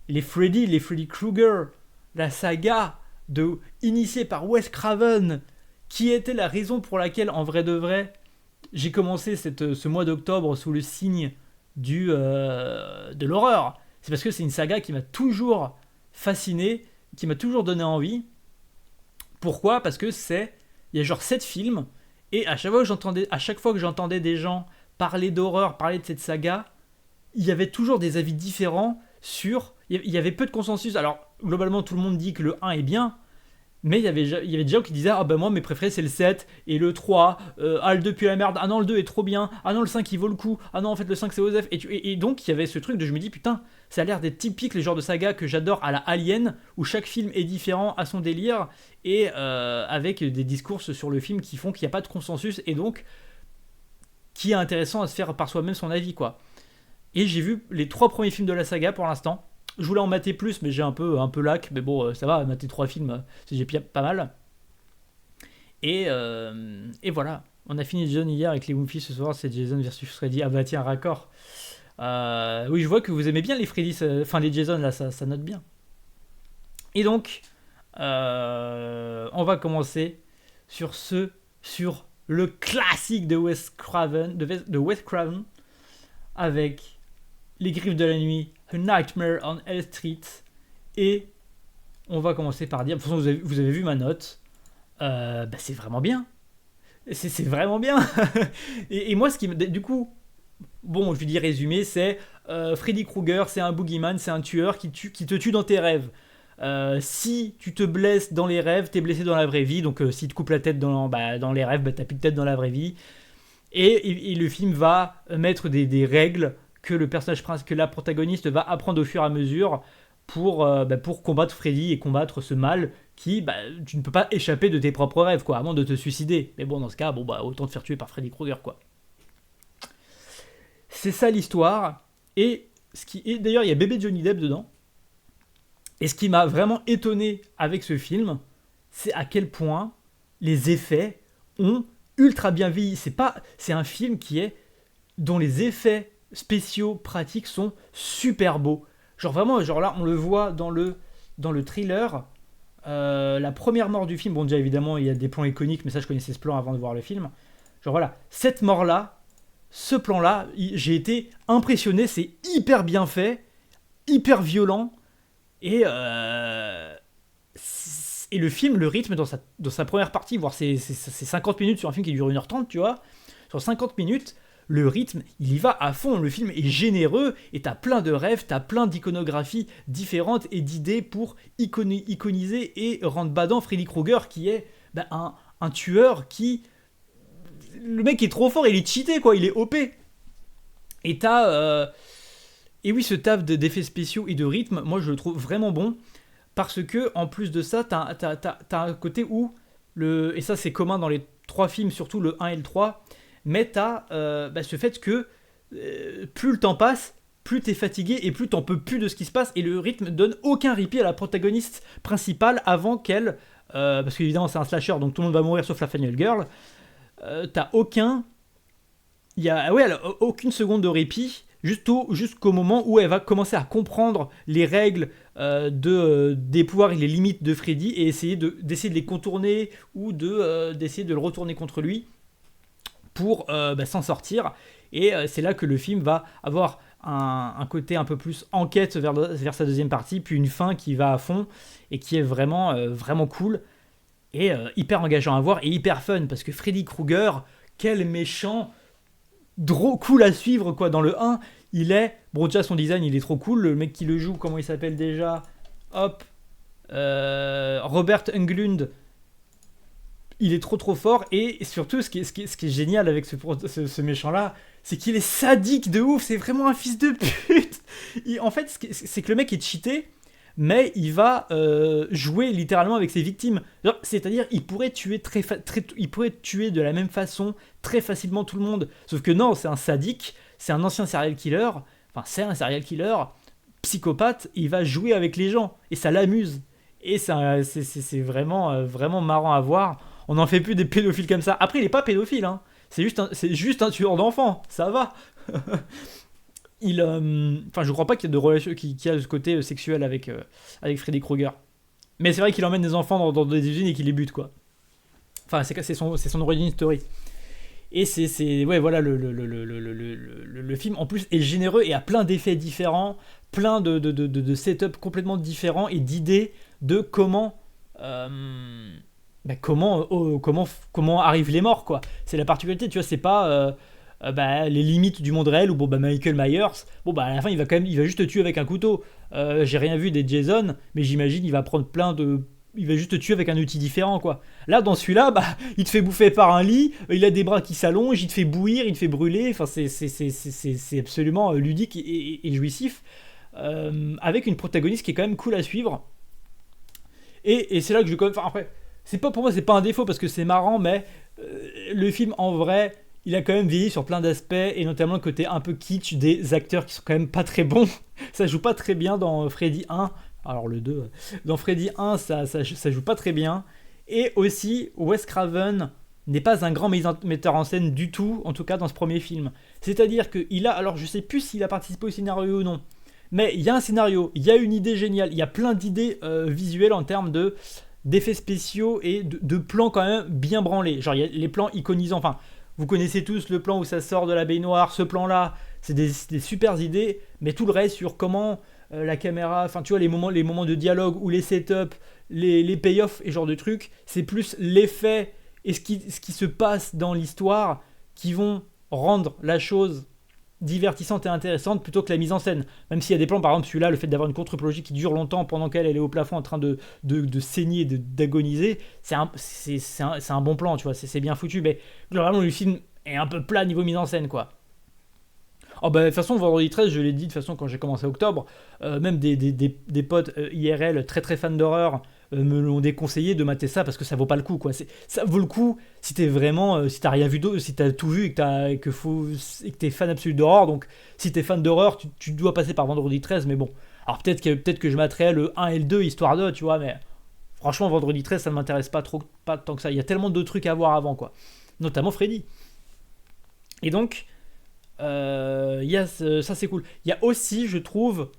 les Freddy Krueger, la saga initiée par Wes Craven, qui était la raison pour laquelle, en vrai de vrai, j'ai commencé ce mois d'octobre sous le signe de l'horreur. C'est parce que c'est une saga qui m'a toujours fasciné, qui m'a toujours donné envie. Pourquoi ? Parce que il y a genre 7 films, et à chaque fois que j'entendais des gens parler d'horreur, parler de cette saga, il y avait toujours des avis différents il y avait peu de consensus. Alors, globalement, tout le monde dit que le 1 est bien, mais il y avait des gens qui disaient: ah ben moi, mes préférés, c'est le 7 et le 3. Ah, le 2 puis la merde. Ah non, le 2 est trop bien. Ah non, le 5 il vaut le coup. Ah non, en fait, le 5 c'est Osef. Et donc, il y avait ce truc je me dis, putain, ça a l'air d'être typique, les genres de saga que j'adore à la Alien, où chaque film est différent à son délire, et avec des discours sur le film qui font qu'il n'y a pas de consensus, et donc, qui est intéressant à se faire par soi-même son avis, quoi. Et j'ai vu les 3 premiers films de la saga pour l'instant. Je voulais en mater plus, mais j'ai un peu lac. Mais bon, ça va, mater 3 films, c'est déjà pas mal. Et voilà. On a fini Jason hier avec les Woompis ce soir, c'est Jason versus Freddy. Ah bah tiens, raccord. Oui, je vois que vous aimez bien les Freddy, enfin les Jason, là, ça note bien. Et donc, on va commencer sur le classique de Wes Craven, de Wes Craven, avec Les Griffes de la Nuit, A Nightmare on Elm Street. Et on va commencer par dire, de toute façon vous avez vu ma note, bah c'est vraiment bien. C'est vraiment bien. Et moi, du coup, bon, je lui dis résumé, c'est Freddy Krueger, c'est un boogeyman, c'est un tueur qui te tue dans tes rêves. Si tu te blesses dans les rêves, t'es blessé dans la vraie vie. Donc si tu te coupes la tête dans les rêves, bah, t'as plus de tête dans la vraie vie. Et le film va mettre des règles que la protagoniste va apprendre au fur et à mesure pour combattre Freddy et combattre ce mal qui, tu ne peux pas échapper de tes propres rêves, quoi, à moins de te suicider. Mais bon, dans ce cas, autant te faire tuer par Freddy Krueger, quoi. C'est ça l'histoire. Et d'ailleurs, il y a bébé Johnny Depp dedans. Et ce qui m'a vraiment étonné avec ce film, c'est à quel point les effets ont ultra bien vieilli. C'est un film dont les effets spéciaux pratiques sont super beaux. Genre vraiment, genre là, on le voit dans le thriller. La première mort du film, bon déjà évidemment il y a des plans iconiques, mais ça je connaissais ce plan avant de voir le film. Genre voilà, cette mort-là, ce plan-là, j'ai été impressionné, c'est hyper bien fait, hyper violent, et le film, le rythme dans sa première partie, voire ses 50 minutes sur un film qui dure 1h30, tu vois, sur 50 minutes, le rythme, il y va à fond, le film est généreux, et t'as plein de rêves, t'as plein d'iconographies différentes et d'idées pour iconiser et rendre badant Freddy Krueger, qui est un tueur qui... Le mec est trop fort, il est cheaté, quoi, il est OP. Et et oui, ce taf d'effets spéciaux et de rythme, moi je le trouve vraiment bon, parce que en plus de ça, t'as un côté où, et ça c'est commun dans les 3 films, surtout le 1 et le 3, mais t'as ce fait que plus le temps passe, plus t'es fatigué et plus t'en peux plus de ce qui se passe, et le rythme donne aucun répit à la protagoniste principale avant qu'elle, parce qu'évidemment c'est un slasher, donc tout le monde va mourir sauf la Final Girl, t'as elle a aucune seconde de répit jusqu'au moment où elle va commencer à comprendre les règles des pouvoirs et les limites de Freddy, et d'essayer de les contourner ou d'essayer de le retourner contre lui pour s'en sortir. Et c'est là que le film va avoir un côté un peu plus enquête vers sa deuxième partie, puis une fin qui va à fond et qui est vraiment, vraiment cool et hyper engageant à voir et hyper fun, parce que Freddy Krueger, quel méchant, trop cool à suivre, quoi. Dans le 1, déjà son design il est trop cool, le mec qui le joue, comment il s'appelle déjà, hop, Robert Englund, il est trop fort, et surtout ce qui est génial avec ce méchant là, c'est qu'il est sadique de ouf, c'est vraiment un fils de pute. En fait, c'est que le mec est cheaté, mais il va jouer littéralement avec ses victimes. C'est-à-dire, il pourrait tuer il pourrait tuer de la même façon très facilement tout le monde. Sauf que non, c'est un sadique, c'est un ancien serial killer. Enfin, c'est un serial killer psychopathe. Il va jouer avec les gens et ça l'amuse. Et c'est vraiment, vraiment marrant à voir. On n'en fait plus des pédophiles comme ça. Après, il est pas pédophile, hein. C'est juste un tueur d'enfants. Ça va. Enfin, je crois pas qu'il y a de relation, qu'il y a ce côté sexuel avec Freddy Krueger. Mais c'est vrai qu'il emmène des enfants dans des usines et qu'il les bute, quoi. Enfin, c'est son origin story. Et ouais, voilà, le film en plus est généreux et a plein d'effets différents, plein de setups complètement différents et d'idées de euh, comment arrivent les morts, quoi. C'est la particularité, tu vois, c'est pas les limites du monde réel où bon, Michael Myers, bon, à la fin il va juste te tuer avec un couteau. J'ai rien vu des Jason, mais j'imagine il va prendre il va juste te tuer avec un outil différent, quoi. Là, dans celui-là, il te fait bouffer par un lit, il a des bras qui s'allongent, il te fait bouillir, il te fait brûler. Enfin, c'est absolument ludique et jouissif. Avec une protagoniste qui est quand même cool à suivre. Et c'est là que je. Enfin, après, pour moi, c'est pas un défaut parce que c'est marrant, mais le film, en vrai, il a quand même vieilli sur plein d'aspects, et notamment le côté un peu kitsch des acteurs qui sont quand même pas très bons. Ça joue pas très bien dans Freddy 1. Alors le 2, dans Freddy 1, ça joue pas très bien. Et aussi, Wes Craven n'est pas un grand metteur en scène du tout, en tout cas dans ce premier film. C'est-à-dire qu'il a, alors je sais plus s'il a participé au scénario ou non, mais il y a un scénario, il y a une idée géniale, il y a plein d'idées visuelles en termes d'effets spéciaux et de plans quand même bien branlés. Genre il y a les plans iconisants, enfin vous connaissez tous le plan où ça sort de la baignoire, ce plan-là, c'est des super idées, mais tout le reste sur comment la caméra, enfin tu vois les moments de dialogue ou les setups, les payoffs et ce genre de trucs, c'est plus l'effet et ce qui se passe dans l'histoire qui vont rendre la chose divertissante et intéressante plutôt que la mise en scène. Même s'il y a des plans, par exemple celui-là, le fait d'avoir une contre-plongée qui dure longtemps pendant qu'elle est au plafond en train de saigner, d'agoniser, c'est un bon plan, tu vois, c'est bien foutu, mais globalement le film est un peu plat niveau mise en scène, quoi. Oh bah, de toute façon, Vendredi 13, je l'ai dit de toute façon quand j'ai commencé octobre, même des potes IRL très très fans d'horreur me l'ont déconseillé de mater ça parce que ça vaut pas le coup, quoi. Ça vaut le coup si t'es vraiment, si t'as rien vu d'autre, si t'as tout vu et que t'es fan absolu d'horreur. Donc si t'es fan d'horreur, tu dois passer par Vendredi 13, mais bon. Alors peut-être que je materais le 1 et le 2 histoire de, tu vois, mais franchement Vendredi 13 ça ne m'intéresse pas tant que ça. Il y a tellement de trucs à voir avant, quoi. Notamment Freddy. Et donc, ça c'est cool. Il y a aussi, je trouve,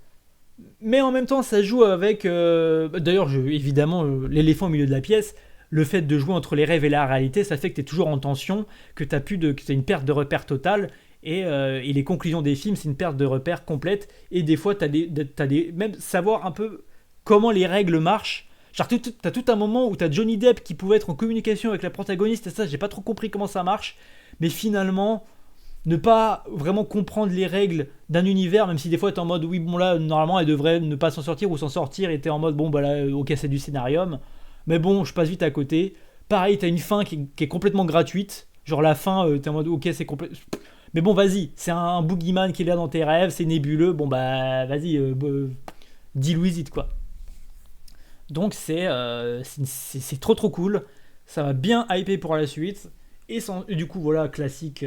mais en même temps ça joue avec, d'ailleurs évidemment l'éléphant au milieu de la pièce, le fait de jouer entre les rêves et la réalité, ça fait que tu es toujours en tension, que tu as une perte de repère totale, et les conclusions des films c'est une perte de repère complète, et des fois même savoir un peu comment les règles marchent. Genre t'as tout un moment où t'as Johnny Depp qui pouvait être en communication avec la protagoniste, et ça j'ai pas trop compris comment ça marche, mais finalement ne pas vraiment comprendre les règles d'un univers, même si des fois t'es en mode oui bon là normalement elle devrait ne pas s'en sortir ou s'en sortir, et t'es en mode bon bah là ok c'est du scénarium, mais bon je passe vite à côté. Pareil t'as une fin qui est complètement gratuite, genre la fin t'es en mode ok c'est complet, mais bon vas-y c'est un boogeyman qui est là dans tes rêves, c'est nébuleux, bon bah vas-y dis-Louis it, quoi. Donc c'est trop trop cool, ça m'a bien hypé pour la suite. Et du coup, voilà, classique.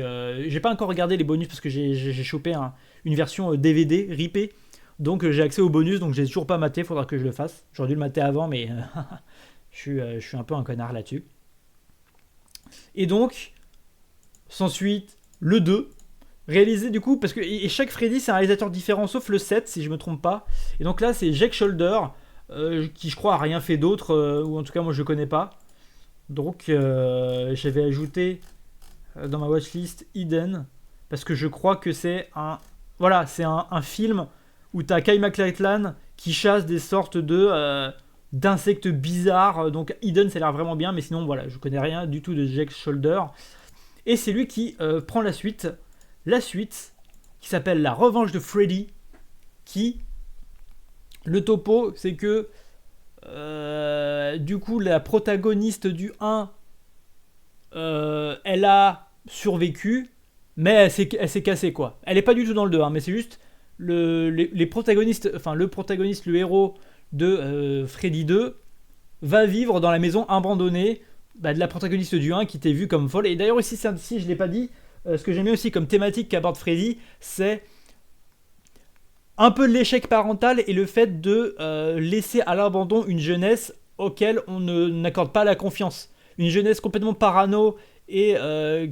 J'ai pas encore regardé les bonus parce que j'ai chopé une version DVD ripée. Donc j'ai accès aux bonus, donc j'ai toujours pas maté, faudra que je le fasse. J'aurais dû le mater avant, mais je suis un peu un connard là-dessus. Et donc, s'ensuit le 2, réalisé du coup, parce que et chaque Freddy c'est un réalisateur différent, sauf le 7 si je me trompe pas. Et donc là c'est Jake Shoulder, qui je crois a rien fait d'autre, ou en tout cas moi je connais pas. Donc j'avais ajouté dans ma watchlist Eden, parce que je crois que c'est un film où t'as Kyle MacLachlan qui chasse des sortes d'insectes bizarres. Donc Eden ça a l'air vraiment bien, mais sinon voilà, je connais rien du tout de Jake Shoulder. Et c'est lui qui prend la suite qui s'appelle La Revanche de Freddy, qui, le topo c'est que du coup la protagoniste du 1, elle a survécu, mais elle s'est cassée, quoi. Elle est pas du tout dans le 2, hein, mais c'est juste les protagonistes, enfin le protagoniste, le héros de Freddy 2 va vivre dans la maison abandonnée de la protagoniste du 1 qui t'est vue comme folle. Et d'ailleurs aussi, si je l'ai pas dit, ce que j'aime bien aussi comme thématique qu'aborde Freddy, c'est un peu l'échec parental et le fait de laisser à l'abandon une jeunesse auquel on n'accorde pas la confiance. Une jeunesse complètement parano et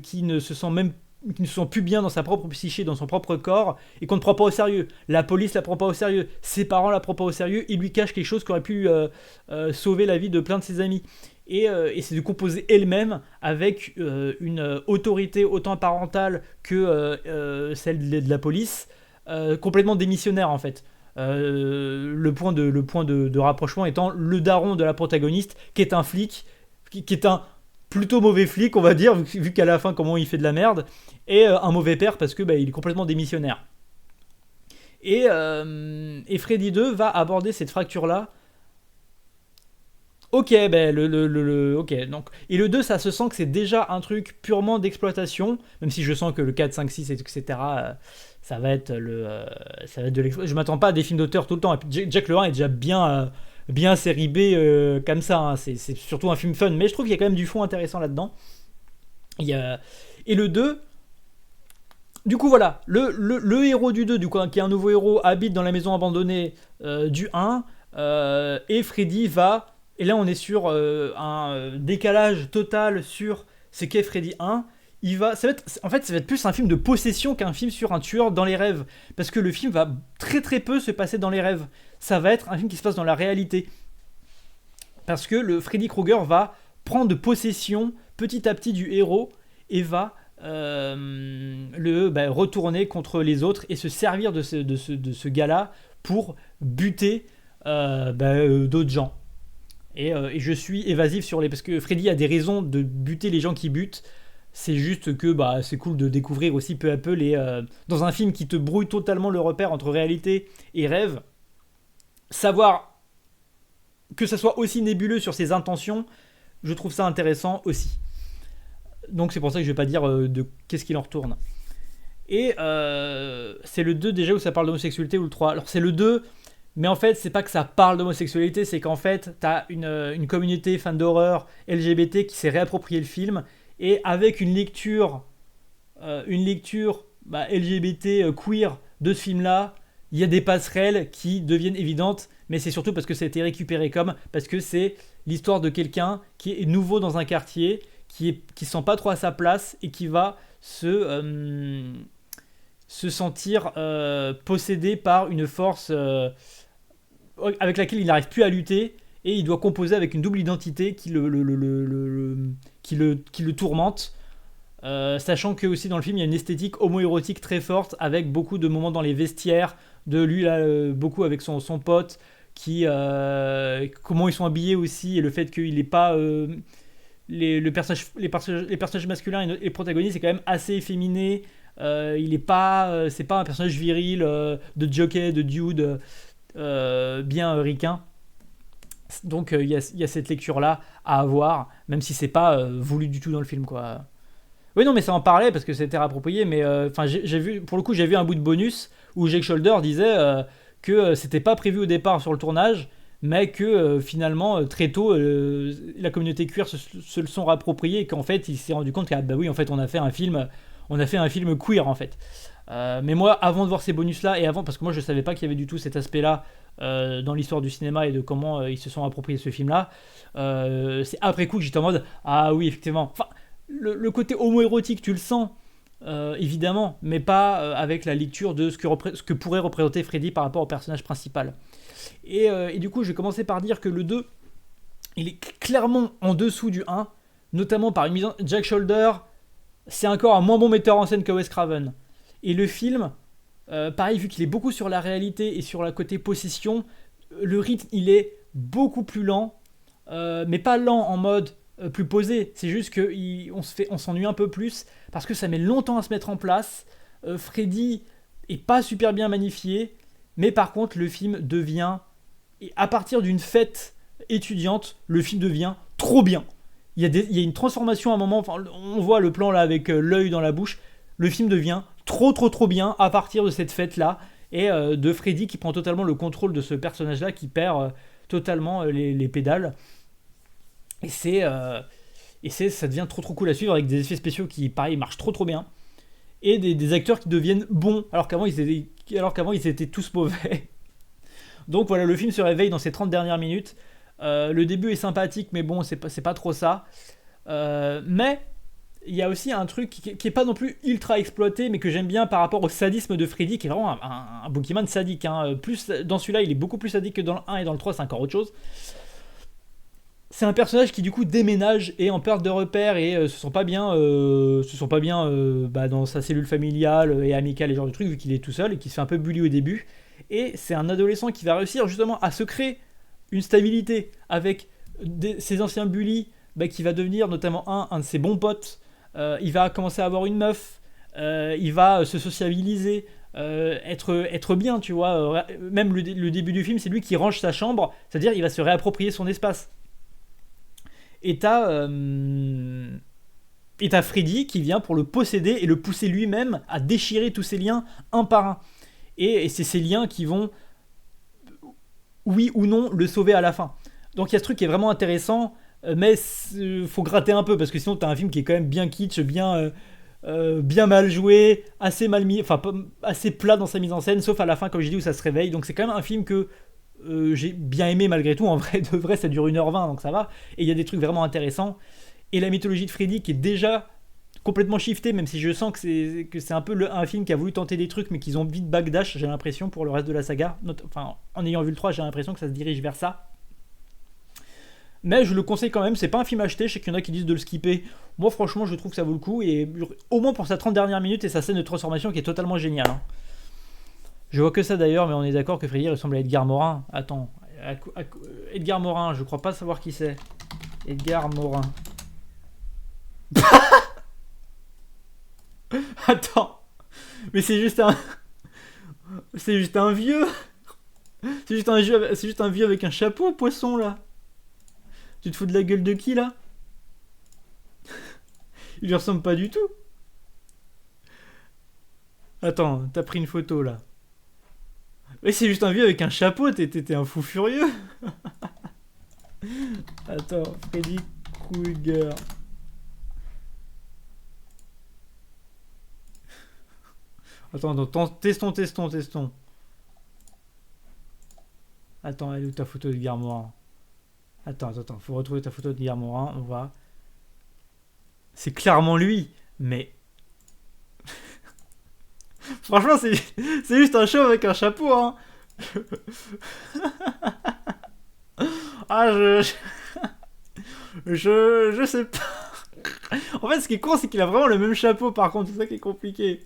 qui ne se sent même qui ne se sent plus bien dans sa propre psyché, dans son propre corps, et qu'on ne prend pas au sérieux. La police la prend pas au sérieux, ses parents la prennent pas au sérieux, il lui cache quelque chose qui aurait pu sauver la vie de plein de ses amis. Et c'est de composer elle-même avec une autorité autant parentale que celle de la police, complètement démissionnaire en fait. Le point de rapprochement étant le daron de la protagoniste, qui est un flic, qui est un plutôt mauvais flic, on va dire, vu qu'à la fin, comment il fait de la merde, et un mauvais père parce que il est complètement démissionnaire. Et Freddy 2 va aborder cette fracture-là. Ok, ok. Donc, et le 2, ça se sent que c'est déjà un truc purement d'exploitation, même si je sens que le 4, 5, 6, etc., ça va être de l'exploitation. Je m'attends pas à des films d'auteur tout le temps. Et puis Jack le 1 est déjà bien série B comme ça. Hein. C'est surtout un film fun, mais je trouve qu'il y a quand même du fond intéressant là-dedans. Et le 2, du coup, voilà, le héros du 2, du coup, qui est un nouveau héros, habite dans la maison abandonnée du 1, et Freddy va. Et là, on est sur un décalage total sur ce qu'est Freddy 1. En fait, ça va être plus un film de possession qu'un film sur un tueur dans les rêves. Parce que le film va très très peu se passer dans les rêves. Ça va être un film qui se passe dans la réalité. Parce que le Freddy Krueger va prendre possession petit à petit du héros et va retourner contre les autres et se servir de ce gars-là pour buter d'autres gens. Et je suis évasif sur les... Parce que Freddy a des raisons de buter les gens qui butent. C'est juste que c'est cool de découvrir aussi peu à peu dans un film qui te brouille totalement le repère entre réalité et rêve, savoir que ça soit aussi nébuleux sur ses intentions, je trouve ça intéressant aussi. Donc c'est pour ça que je vais pas dire de qu'est-ce qu'il en retourne. Et c'est le 2 déjà où ça parle d'homosexualité, ou le 3. Alors c'est le 2, mais en fait c'est pas que ça parle d'homosexualité, c'est qu'en fait t'as une communauté fan d'horreur LGBT qui s'est réapproprié le film, et avec une lecture LGBT queer de ce film-là, il y a des passerelles qui deviennent évidentes, mais c'est surtout parce que ça a été récupéré parce que c'est l'histoire de quelqu'un qui est nouveau dans un quartier, qui se sent pas trop à sa place et qui va se sentir possédé par une force avec laquelle il n'arrive plus à lutter, et il doit composer avec une double identité qui le tourmente. Sachant que aussi dans le film il y a une esthétique homoérotique très forte, avec beaucoup de moments dans les vestiaires de lui là, beaucoup avec son pote, comment ils sont habillés aussi, et le fait qu'il n'est pas les personnages masculins et les protagonistes, c'est quand même assez efféminé. Il est pas c'est pas un personnage viril de jockey, de dude bien ricain. Donc il y a cette lecture là à avoir, même si c'est pas voulu du tout dans le film, quoi. Oui, non, mais ça en parlait parce que c'était réapproprié, mais j'ai vu, pour le coup, j'ai vu un bout de bonus où Jake Shoulder disait que c'était pas prévu au départ sur le tournage, mais que finalement très tôt la communauté queer se le sont réappropriés, et qu'en fait il s'est rendu compte que oui, en fait on a fait un film queer en fait. Mais moi, avant de voir ces bonus là, et avant, parce que moi je savais pas qu'il y avait du tout cet aspect là dans l'histoire du cinéma et de comment ils se sont appropriés ce film là, c'est après coup que j'étais en mode ah oui, effectivement, enfin le côté homoérotique tu le sens évidemment, mais pas avec la lecture de ce que pourrait représenter Freddy par rapport au personnage principal. Et du coup, je vais commencer par dire que le 2, il est clairement en dessous du 1, notamment par une mise en... Jack Shoulder, c'est encore un moins bon metteur en scène que Wes Craven. Et le film, pareil, vu qu'il est beaucoup sur la réalité et sur la côté possession, le rythme, il est beaucoup plus lent, mais pas lent en mode plus posé, c'est juste qu'on s'ennuie un peu plus, parce que ça met longtemps à se mettre en place. Freddy est pas super bien magnifié, mais par contre le film devient, et à partir d'une fête étudiante, le film devient trop bien. Il y a une transformation à un moment, on voit le plan là avec l'œil dans la bouche, le film devient trop bien à partir de cette fête là, et de Freddy qui prend totalement le contrôle de ce personnage là, qui perd totalement les pédales. Et ça devient trop cool à suivre, avec des effets spéciaux qui, pareil, marchent trop bien, et des acteurs qui deviennent bons alors qu'avant ils étaient tous mauvais. Donc voilà, le film se réveille dans ses 30 dernières minutes. Le début est sympathique, mais bon, c'est pas trop ça. Mais il y a aussi un truc qui est pas non plus ultra exploité, mais que j'aime bien par rapport au sadisme de Freddy, qui est vraiment un Boogeyman sadique. Hein. Plus, dans celui-là, il est beaucoup plus sadique que dans le 1 et dans le 3, c'est encore autre chose. C'est un personnage qui du coup déménage et en perte de repères et se sent pas bien dans sa cellule familiale et amicale et genre de trucs vu qu'il est tout seul et qui se fait un peu bully au début. Et c'est un adolescent qui va réussir justement à se créer une stabilité avec ses anciens bullies, qui va devenir notamment un de ses bons potes. Il va commencer à avoir une meuf, il va se sociabiliser, être bien, tu vois. Même le début du film, c'est lui qui range sa chambre, c'est-à-dire il va se réapproprier son espace. Et t'as Freddy qui vient pour le posséder et le pousser lui-même à déchirer tous ses liens un par un. Et c'est ces liens qui vont, oui ou non, le sauver à la fin. Donc il y a ce truc qui est vraiment intéressant, mais faut gratter un peu parce que sinon t'as un film qui est quand même bien kitsch, bien mal joué, assez mal mis, enfin assez plat dans sa mise en scène, sauf à la fin comme j'ai dit où ça se réveille. Donc c'est quand même un film que j'ai bien aimé malgré tout. En vrai de vrai, ça dure 1h20 donc ça va. Et il y a des trucs vraiment intéressants. Et la mythologie de Freddy qui est déjà complètement shiftée, même si je sens que c'est un peu un film qui a voulu tenter des trucs mais qu'ils ont vite backdash, j'ai l'impression, pour le reste de la saga. Enfin, en ayant vu le 3, j'ai l'impression que ça se dirige vers ça. Mais je le conseille quand même, c'est pas un film acheté, je sais qu'il y en a qui disent de le skipper. Moi franchement je trouve que ça vaut le coup, et au moins pour sa 30 dernières minutes et sa scène de transformation qui est totalement géniale. Hein. Je vois que ça d'ailleurs, mais on est d'accord que Freddy ressemble à Edgar Morin. Attends, Edgar Morin, je crois pas savoir qui c'est. Edgar Morin. Attends, mais c'est juste un... C'est juste un vieux. C'est juste un vieux avec un chapeau, poisson là. Tu te fous de la gueule de qui là? Il lui ressemble pas du tout. Attends, t'as pris une photo là. Mais c'est juste un vieux avec un chapeau, t'es un fou furieux. Attends, Freddy Krueger. Attends, testons. Attends, elle est où ta photo de Edgar Morin? Attends, faut retrouver ta photo de Edgar Morin, on va... C'est clairement lui, mais... Franchement, c'est juste un chauve avec un chapeau, hein. Ah, je sais pas. En fait, ce qui est con, c'est qu'il a vraiment le même chapeau, par contre, c'est ça qui est compliqué.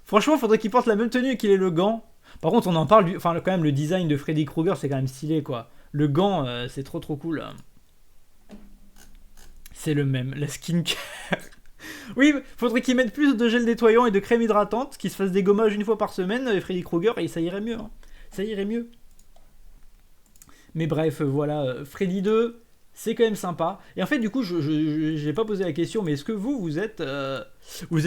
Franchement, faudrait qu'il porte la même tenue et qu'il ait le gant. Par contre, on en parle, enfin, quand même, le design de Freddy Krueger, c'est quand même stylé, quoi. Le gant, c'est trop cool. C'est le même, la skincare. Oui, faudrait qu'ils mettent plus de gel nettoyant et de crème hydratante, qu'ils se fassent des gommages une fois par semaine, Freddy Krueger, et ça irait mieux. Hein. Ça irait mieux. Mais bref, voilà, Freddy 2, c'est quand même sympa. Et en fait, du coup, je n'ai pas posé la question, mais est-ce que vous êtes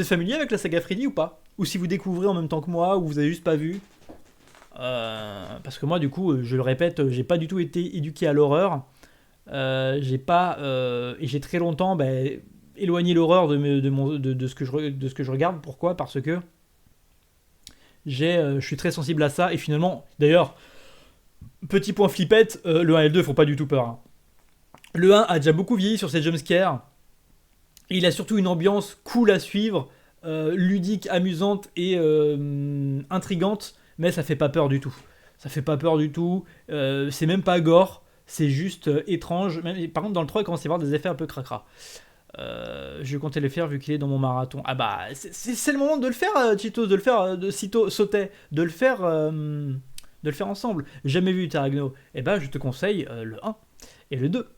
familier avec la saga Freddy ou pas? Ou si vous découvrez en même temps que moi, ou vous avez juste pas vu? Parce que moi, du coup, je le répète, j'ai pas du tout été éduqué à l'horreur. J'ai pas... et j'ai très longtemps éloigné l'horreur de ce que je regarde. Pourquoi? Parce que je suis très sensible à ça. Et finalement, d'ailleurs, petit point flippette, le 1 et le 2 font pas du tout peur. Hein. Le 1 a déjà beaucoup vieilli sur ses jumpscares. Il a surtout une ambiance cool à suivre, ludique, amusante et intrigante, mais ça fait pas peur du tout. Ça fait pas peur du tout, c'est même pas gore, c'est juste étrange. Par contre, dans le 3, il commence à y avoir des effets un peu cracra. Je comptais le faire vu qu'il est dans mon marathon. Ah bah, c'est le moment de le faire, Cheetos, de le faire, de Cito sautait, de le faire ensemble. Jamais vu Taragno. Eh ben, je te conseille le 1 et le 2.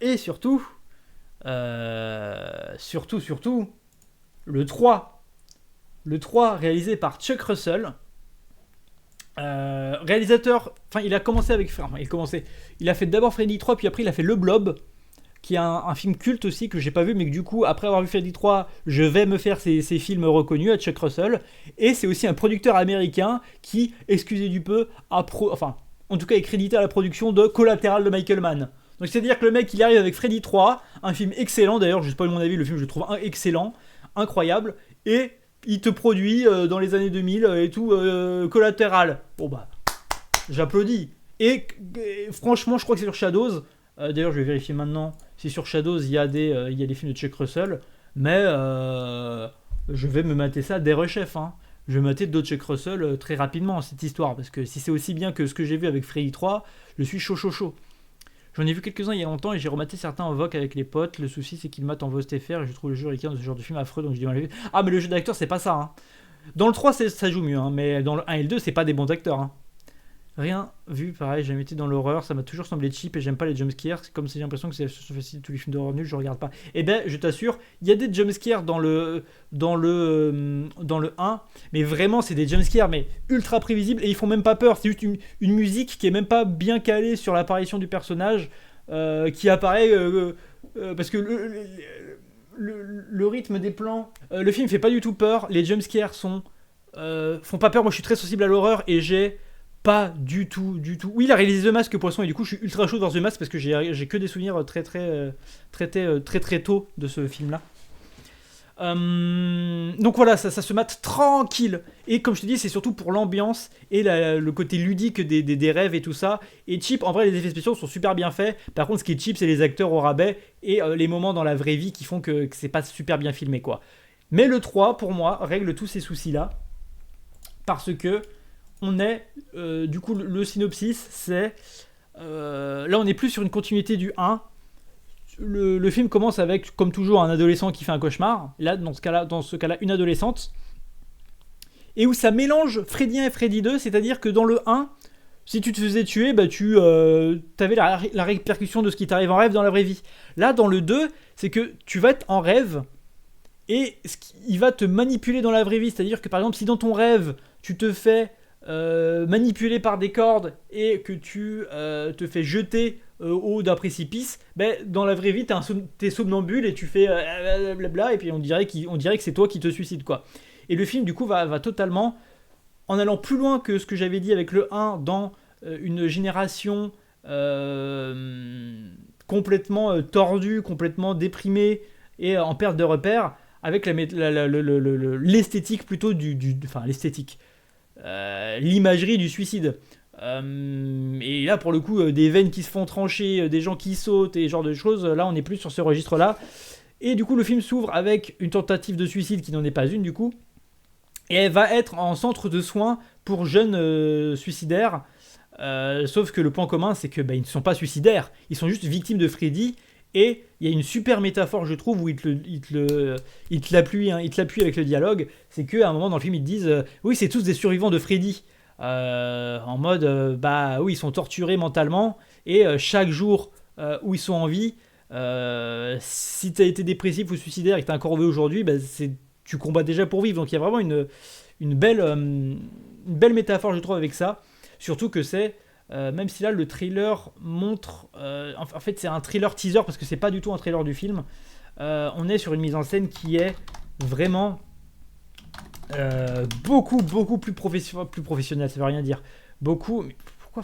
Et surtout, le 3. Le 3 réalisé par Chuck Russell. Réalisateur, enfin il a commencé avec... il a fait d'abord Freddy 3, puis après il a fait Le Blob, qui est un film culte aussi que j'ai pas vu, mais que du coup, après avoir vu Freddy 3, je vais me faire ces films reconnus à Chuck Russell. Et c'est aussi un producteur américain qui, excusez du peu, en tout cas est crédité à la production de Collateral de Michael Mann. Donc c'est-à-dire que le mec, il arrive avec Freddy 3, un film excellent, d'ailleurs, je sais pas mon avis, le film je le trouve excellent, incroyable, et il te produit dans les années 2000 et tout, Collateral. Bon bah, j'applaudis. Et franchement, je crois que c'est sur Shadows, D'ailleurs, je vais vérifier maintenant si sur Shadows il y a des films de Chuck Russell. Mais je vais me mater ça des rechefs. Hein. Je vais me mater d'autres Chuck Russell très rapidement, cette histoire. Parce que si c'est aussi bien que ce que j'ai vu avec Freddy 3, je suis chaud chaud chaud. J'en ai vu quelques-uns il y a longtemps et j'ai rematé certains en VOC avec les potes. Le souci c'est qu'ils matent en VOSTFR et je trouve le jeu américain de ce genre de film affreux donc je dis mal vu. Ah mais le jeu d'acteur c'est pas ça. Hein. Dans le 3 ça joue mieux, hein, mais dans le 1 et le 2 c'est pas des bons acteurs. Hein. Rien vu, pareil, j'ai jamais été dans l'horreur, ça m'a toujours semblé cheap et j'aime pas les jumpscares. C'est comme si j'ai l'impression que c'est facile tous les films d'horreur nuls, je regarde pas. Et ben, je t'assure, il y a des jumpscares dans le 1, mais vraiment, c'est des jumpscares, mais ultra prévisibles et ils font même pas peur. C'est juste une musique qui est même pas bien calée sur l'apparition du personnage qui apparaît parce que le rythme des plans, le film fait pas du tout peur, les jumpscares font pas peur. Moi, je suis très sensible à l'horreur et j'ai pas du tout, du tout. Oui, il a réalisé The Mask, Poisson, et du coup, je suis ultra chaud dans The Mask parce que j'ai que des souvenirs très tôt de ce film-là. Donc voilà, ça se mate tranquille. Et comme je te dis, c'est surtout pour l'ambiance et le côté ludique des rêves et tout ça. Et cheap, en vrai, les effets spéciaux sont super bien faits. Par contre, ce qui est cheap, c'est les acteurs au rabais et les moments dans la vraie vie qui font que c'est pas super bien filmé, quoi. Mais le 3, pour moi, règle tous ces soucis-là. Parce que on est, du coup, le synopsis, c'est... là, on n'est plus sur une continuité du 1. Le film commence avec, comme toujours, un adolescent qui fait un cauchemar. Là, dans ce cas-là, une adolescente. Et où ça mélange Freddy 1 et Freddy 2, c'est-à-dire que dans le 1, si tu te faisais tuer, bah tu avais la répercussion de ce qui t'arrive en rêve dans la vraie vie. Là, dans le 2, c'est que tu vas être en rêve et il va te manipuler dans la vraie vie. C'est-à-dire que, par exemple, si dans ton rêve, tu te fais manipulé par des cordes et que tu te fais jeter au haut d'un précipice, ben, dans la vraie vie t'es somnambule et tu fais blabla et puis on dirait que c'est toi qui te suicides, quoi. Et le film du coup va totalement, en allant plus loin que ce que j'avais dit avec le 1, dans une génération complètement tordue, complètement déprimée et en perte de repères, avec l'esthétique plutôt enfin l'esthétique, l'imagerie du suicide. Et là, pour le coup, des veines qui se font trancher, des gens qui sautent et ce genre de choses, là, on n'est plus sur ce registre-là. Et du coup, le film s'ouvre avec une tentative de suicide qui n'en est pas une, du coup. Et elle va être en centre de soins pour jeunes suicidaires. Sauf que le point commun, c'est que ils ne sont pas suicidaires. Ils sont juste victimes de Freddy. Et il y a une super métaphore, je trouve, où il te l'appuie avec le dialogue. C'est qu'à un moment dans le film, ils te disent oui, c'est tous des survivants de Freddy. En mode, bah oui, ils sont torturés mentalement. Et chaque jour où ils sont en vie, si tu as été dépressif ou suicidaire et que tu as un corps aujourd'hui, bah, tu combats déjà pour vivre. Donc il y a vraiment une belle métaphore, je trouve, avec ça. Surtout que c'est. Même si là le trailer montre, en fait c'est un trailer teaser parce que c'est pas du tout un trailer du film, on est sur une mise en scène qui est vraiment beaucoup plus professionnelle, ça veut rien dire, mais pourquoi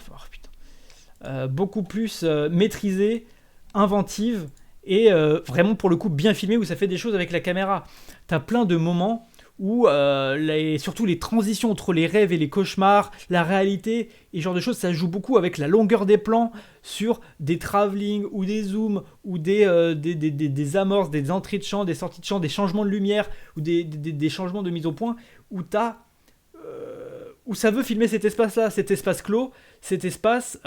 beaucoup plus maîtrisée, inventive et vraiment pour le coup bien filmée, où ça fait des choses avec la caméra. T'as plein de moments où surtout les transitions entre les rêves et les cauchemars, la réalité et ce genre de choses, ça joue beaucoup avec la longueur des plans sur des travelling ou des zooms ou des amorces, des entrées de champ, des sorties de champ, des changements de lumière ou des changements de mise au point où où ça veut filmer cet espace-là, cet espace clos, cet espace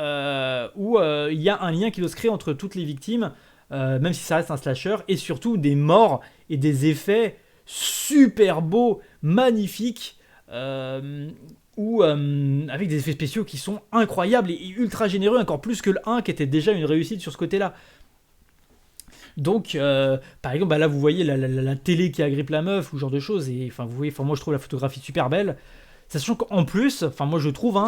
où il y a un lien qui doit se créer entre toutes les victimes, même si ça reste un slasher, et surtout des morts et des effets super beau, magnifique, avec des effets spéciaux qui sont incroyables et ultra généreux, encore plus que le 1 qui était déjà une réussite sur ce côté-là. Donc, par exemple, bah là vous voyez la télé qui agrippe la meuf ou ce genre de choses, et enfin vous voyez, moi je trouve la photographie super belle, sachant qu'en plus, enfin moi je trouve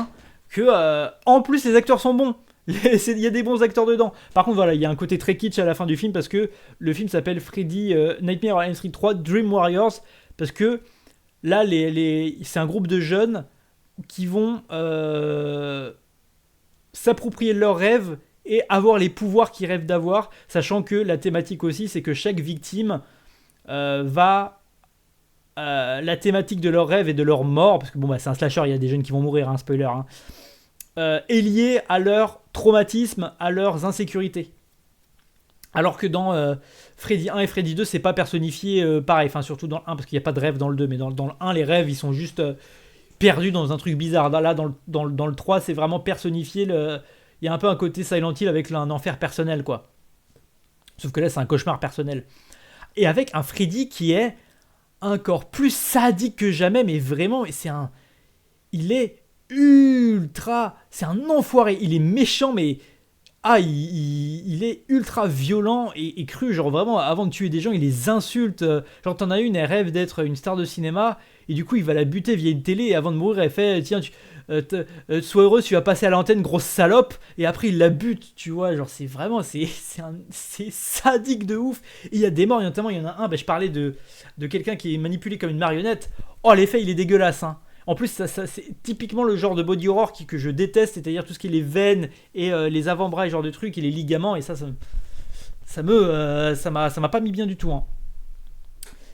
que en plus les acteurs sont bons. Il y a des bons acteurs dedans. Par contre, voilà, il y a un côté très kitsch à la fin du film parce que le film s'appelle Freddy Nightmare on Elm Street 3 Dream Warriors. Parce que là, c'est un groupe de jeunes qui vont s'approprier leurs rêves et avoir les pouvoirs qu'ils rêvent d'avoir. Sachant que la thématique aussi, c'est que chaque victime va. La thématique de leurs rêves et de leur mort, parce que bon, bah, c'est un slasher, il y a des jeunes qui vont mourir, spoiler. Est liée à leur traumatisme, à leurs insécurités. Alors que dans Freddy 1 et Freddy 2, c'est pas personnifié pareil. Enfin, surtout dans le 1, parce qu'il n'y a pas de rêve dans le 2. Mais dans le 1, les rêves, ils sont juste perdus dans un truc bizarre. Là, dans le 3, c'est vraiment personnifié. Il y a un peu un côté Silent Hill avec un enfer personnel, quoi. Sauf que là, c'est un cauchemar personnel. Et avec un Freddy qui est encore plus sadique que jamais, mais vraiment, il est ultra, c'est un enfoiré, il est méchant, mais il est ultra violent et cru, genre vraiment, avant de tuer des gens, il les insulte. Genre, t'en as une, elle rêve d'être une star de cinéma, et du coup, il va la buter via une télé, et avant de mourir, elle fait, tiens, sois heureux, tu vas passer à l'antenne, grosse salope, et après, il la bute, tu vois, genre, c'est vraiment, c'est sadique de ouf. Et il y a des morts, notamment, il y en a un, je parlais de quelqu'un qui est manipulé comme une marionnette. Oh, l'effet, il est dégueulasse, hein. En plus, c'est typiquement le genre de body horror que je déteste, c'est-à-dire tout ce qui est les veines et les avant-bras, et genre de trucs, et les ligaments, et ça m'a pas mis bien du tout, hein.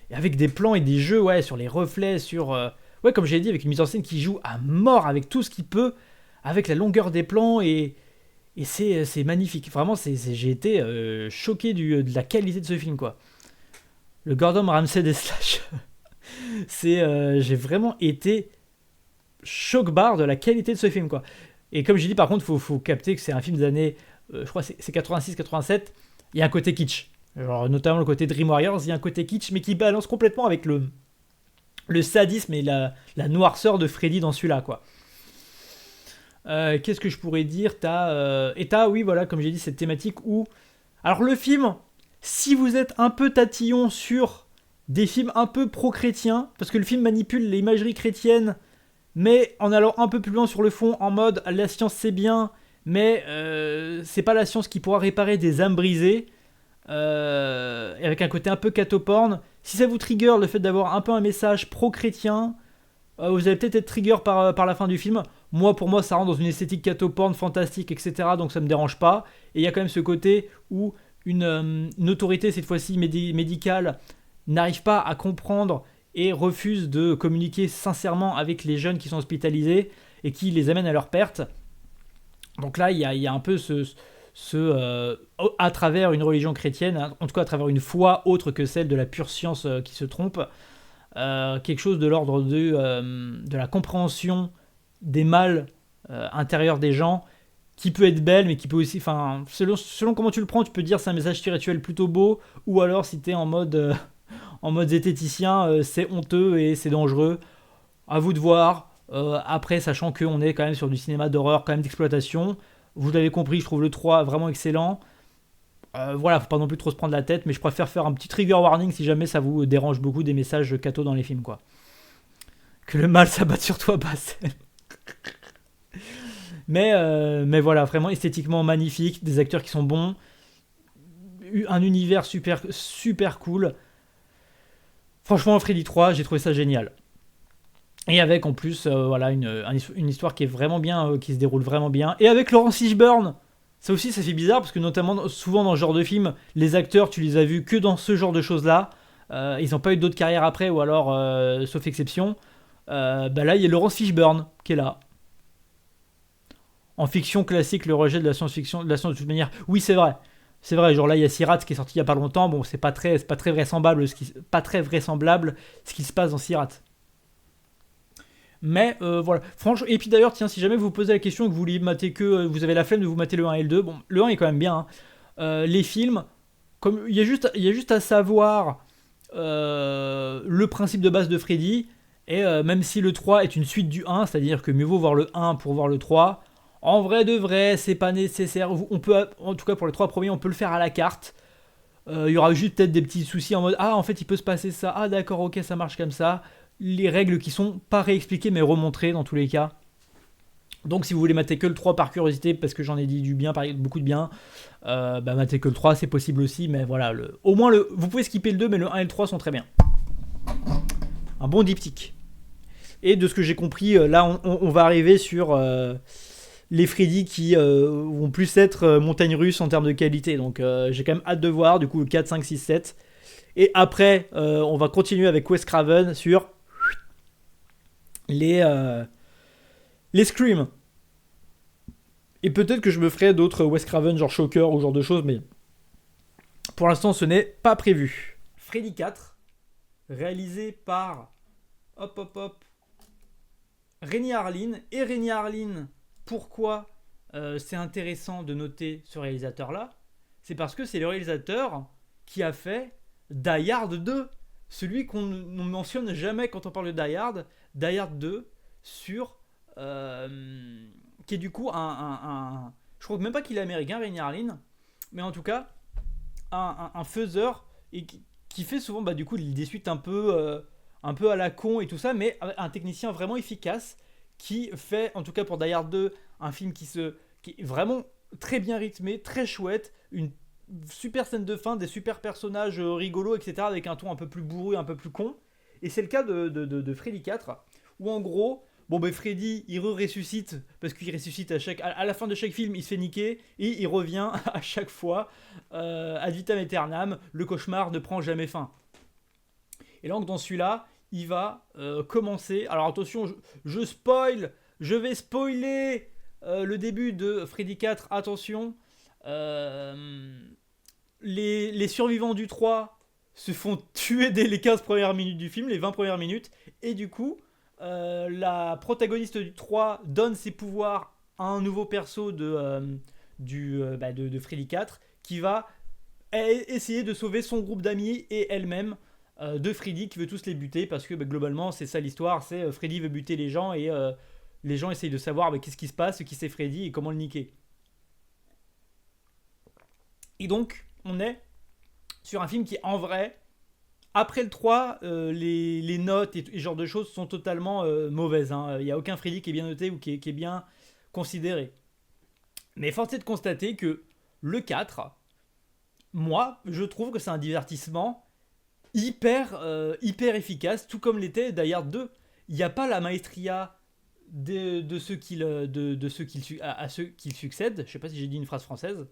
Et avec des plans et des jeux, ouais, sur les reflets, ouais, comme j'ai dit, avec une mise en scène qui joue à mort avec tout ce qu'il peut, avec la longueur des plans, et c'est magnifique. Vraiment, j'ai été choqué de la qualité de ce film, quoi. Le Gordon Ramsay des slash. J'ai vraiment été choc-barre de la qualité de ce film, quoi. Et comme j'ai dit, par contre, faut capter que c'est un film des années, je crois que c'est 86-87. Il y a un côté kitsch, genre, notamment le côté Dream Warriors. Il y a un côté kitsch, mais qui balance complètement avec le sadisme et la noirceur de Freddy dans celui-là, quoi. Qu'est-ce que je pourrais dire? T'as, oui, voilà, comme j'ai dit, cette thématique où... Alors le film, si vous êtes un peu tatillon sur des films un peu pro-chrétiens, parce que le film manipule l'imagerie chrétienne, mais en allant un peu plus loin sur le fond, en mode la science c'est bien, mais c'est pas la science qui pourra réparer des âmes brisées, et avec un côté un peu catoporn. Si ça vous trigger le fait d'avoir un peu un message pro-chrétien, vous allez peut-être être trigger par la fin du film. Pour moi, ça rentre dans une esthétique catoporn, fantastique, etc. Donc ça me dérange pas. Et il y a quand même ce côté où une autorité, cette fois-ci médicale, n'arrive pas à comprendre et refuse de communiquer sincèrement avec les jeunes qui sont hospitalisés et qui les amène à leur perte. Donc là, il y a un peu à travers une religion chrétienne, en tout cas à travers une foi autre que celle de la pure science qui se trompe, quelque chose de l'ordre de la compréhension des mâles intérieurs des gens, qui peut être belle, mais qui peut aussi, enfin, selon comment tu le prends, tu peux dire c'est un message spirituel plutôt beau, ou alors si t'es en mode zététicien, c'est honteux et c'est dangereux. À vous de voir. Après, sachant qu'on est quand même sur du cinéma d'horreur, quand même d'exploitation. Vous l'avez compris, je trouve le 3 vraiment excellent. Voilà, faut pas non plus trop se prendre la tête, mais je préfère faire un petit trigger warning si jamais ça vous dérange beaucoup des messages cathos dans les films, quoi. Que le mal s'abatte sur toi, Bassel. Mais voilà, vraiment esthétiquement magnifique, des acteurs qui sont bons, un univers super, super cool. Franchement, Freddy 3, j'ai trouvé ça génial. Et avec en plus voilà, une histoire qui est vraiment bien, qui se déroule vraiment bien. Et avec Laurence Fishburne. Ça aussi, ça fait bizarre parce que notamment, souvent dans ce genre de film, les acteurs, tu les as vus que dans ce genre de choses-là. Ils n'ont pas eu d'autres carrières après, ou alors, sauf exception. Là, il y a Laurence Fishburne qui est là. En fiction classique, le rejet de la science-fiction, de la science de toute manière. Oui, c'est vrai. C'est vrai, genre là, il y a Sirat qui est sorti il y a pas longtemps. Bon, c'est pas très vraisemblable, ce qui se passe dans Sirat. Mais voilà, franchement, et puis d'ailleurs, tiens, si jamais vous vous posez la question et que vous voulez mater vous avez la flemme de vous mater le 1 et le 2, bon, le 1 est quand même bien, hein. Les films, comme il y a juste à savoir le principe de base de Freddy, et même si le 3 est une suite du 1, c'est-à-dire que mieux vaut voir le 1 pour voir le 3, en vrai de vrai, c'est pas nécessaire. On peut, en tout cas pour les 3 premiers, on peut le faire à la carte. Il y aura juste peut-être des petits soucis en mode ah, en fait, il peut se passer ça, ah d'accord, ok, ça marche comme ça. Les règles qui sont pas réexpliquées mais remontrées dans tous les cas. Donc si vous voulez mater que le 3 par curiosité, parce que j'en ai dit du bien, beaucoup de bien, mater que le 3 c'est possible aussi, mais voilà, au moins vous pouvez skipper le 2, mais le 1 et le 3 sont très bien. Un bon diptyque. Et de ce que j'ai compris, là on va arriver sur les Freddy qui vont plus être montagne russe en termes de qualité, donc j'ai quand même hâte de voir, du coup 4, 5, 6, 7. Et après, on va continuer avec Wes Craven sur les Scream. Et peut-être que je me ferai d'autres Wes Craven, genre Shocker ou genre de choses, mais Pour l'instant, ce n'est pas prévu. Freddy 4, réalisé par Renny Harlin. Et Renny Harlin, pourquoi c'est intéressant de noter ce réalisateur-là? C'est parce que c'est le réalisateur qui a fait Die Hard 2. Celui qu'on ne mentionne jamais quand on parle de Die Hard. Die Hard 2 sur... qui est du coup je crois même pas qu'il est américain, Renny Harlin. Mais en tout cas, un faiseur et qui fait souvent du coup des suites un peu à la con et tout ça, mais un technicien vraiment efficace qui fait, en tout cas pour Die Hard 2, un film qui est vraiment très bien rythmé, très chouette, une super scène de fin, des super personnages rigolos, etc., avec un ton un peu plus bourru, un peu plus con. Et c'est le cas de Freddy 4, où en gros, Freddy, il ressuscite, parce qu'il ressuscite à la fin de chaque film, il se fait niquer, et il revient à chaque fois, ad vitam aeternam, le cauchemar ne prend jamais fin. Et donc dans celui-là, il va commencer, alors attention, je vais spoiler le début de Freddy 4, attention, les survivants du 3 se font tuer dès les 15 premières minutes du film, les 20 premières minutes, et du coup, la protagoniste du 3 donne ses pouvoirs à un nouveau perso de Freddy 4 qui va essayer de sauver son groupe d'amis et elle-même de Freddy qui veut tous les buter parce que globalement c'est ça l'histoire, c'est Freddy veut buter les gens et les gens essayent de savoir qu'est-ce qui se passe, qui c'est Freddy et comment le niquer. Et donc on est sur un film qui en vrai, après le 3, les notes et ce genre de choses sont totalement mauvaises. Il n'y a aucun Freddy qui est bien noté ou qui est bien considéré. Mais force est de constater que le 4, moi, je trouve que c'est un divertissement hyper efficace, tout comme l'était Die Hard 2. Il n'y a pas la maestria à ceux qui succèdent. Je sais pas si j'ai dit une phrase française.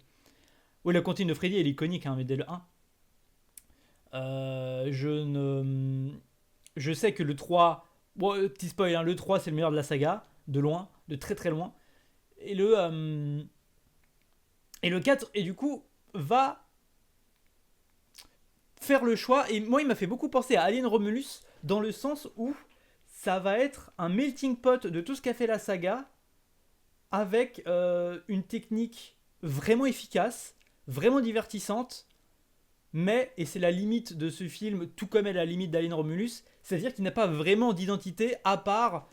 Oui, la comptine de Freddy, elle est iconique, mais dès le 1. Je sais que le 3, petit spoil, le 3 c'est le meilleur de la saga, de loin, de très très loin. Et le 4, et du coup, va faire le choix, et moi il m'a fait beaucoup penser à Alien Romulus, dans le sens où ça va être un melting pot de tout ce qu'a fait la saga, avec une technique vraiment efficace, vraiment divertissante, mais, et c'est la limite de ce film, tout comme est la limite d'Alien Romulus, c'est-à-dire qu'il n'a pas vraiment d'identité à part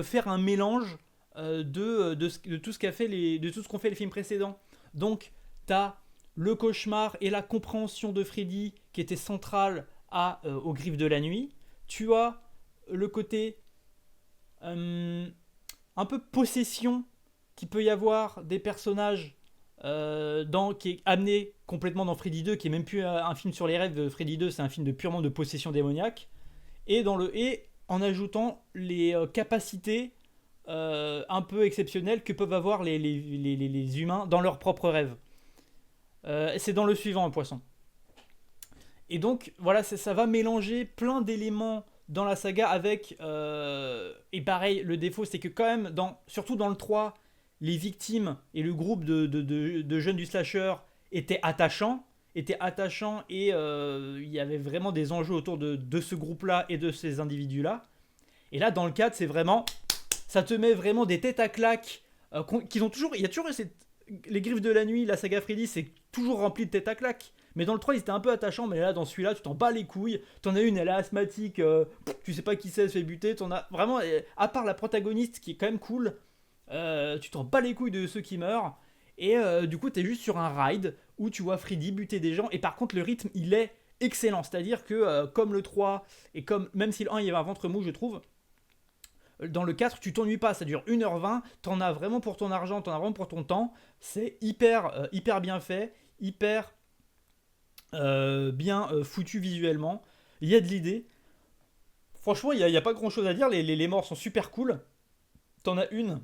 faire un mélange de tout ce qu'ont fait les films précédents. Donc, t'as le cauchemar et la compréhension de Freddy qui était central aux Griffes de la Nuit. Tu as le côté un peu possession qu'il peut y avoir des personnages qui est amené complètement dans Freddy 2, qui est même plus un film sur les rêves de Freddy 2, c'est un film purement de possession démoniaque, et en ajoutant les capacités un peu exceptionnelles que peuvent avoir les humains dans leurs propres rêves. C'est dans le suivant, un poisson. Et donc voilà, ça va mélanger plein d'éléments dans la saga avec et pareil, le défaut c'est que quand même surtout dans le 3, les victimes et le groupe de jeunes du slasher étaient attachants et il y avait vraiment des enjeux autour de ce groupe-là et de ces individus-là. Et là, dans le 4, c'est vraiment... Ça te met vraiment des têtes à claques qu'ils ont toujours... Il y a toujours les Griffes de la Nuit, la saga Freddy, c'est toujours rempli de têtes à claques. Mais dans le 3, ils étaient un peu attachants, mais là, dans celui-là, tu t'en bats les couilles. T'en as une, elle est asthmatique, tu sais pas qui c'est, elle se fait buter. T'en as vraiment... À part la protagoniste, qui est quand même cool... tu t'en bats les couilles de ceux qui meurent et du coup t'es juste sur un ride où tu vois Freddy buter des gens et par contre le rythme il est excellent, c'est à dire que comme le 3 et comme même si le 1 il y avait un ventre mou je trouve, dans le 4 tu t'ennuies pas, ça dure 1h20, t'en as vraiment pour ton argent, t'en as vraiment pour ton temps, c'est hyper bien fait, hyper bien foutu visuellement, il y a de l'idée, franchement il y a pas grand chose à dire, les morts sont super cool, t'en as une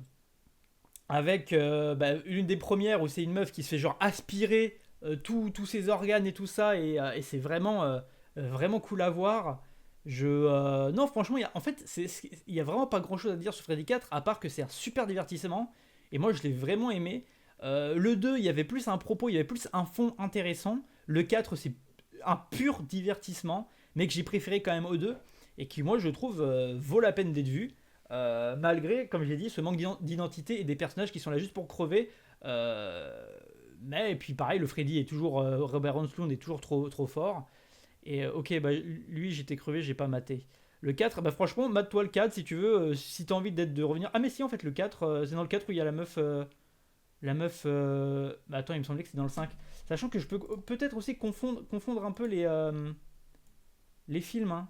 avec une des premières où c'est une meuf qui se fait genre aspirer tous ses organes et tout ça et c'est vraiment cool à voir. Non franchement il y a vraiment pas grand chose à dire sur Freddy 4 à part que c'est un super divertissement et moi je l'ai vraiment aimé. Le 2 il y avait plus un propos, il y avait plus un fond intéressant. Le 4, c'est un pur divertissement, mais que j'ai préféré quand même au 2, et qui, moi, je trouve, vaut la peine d'être vu, malgré, comme je l'ai dit, ce manque d'identité et des personnages qui sont là juste pour crever. Euh, mais, et puis pareil, le Freddy est toujours, Robert Enslund est toujours trop fort. Et ok, bah, lui, j'étais crevé, j'ai pas maté. Le 4, bah franchement, mate-toi le 4 si tu veux, si t'as envie de revenir. Ah, mais si, en fait, le 4, c'est dans le 4 où il y a la meuf. La meuf. Bah attends, il me semblait que c'est dans le 5. Sachant que je peux peut-être aussi confondre un peu les films. Hein.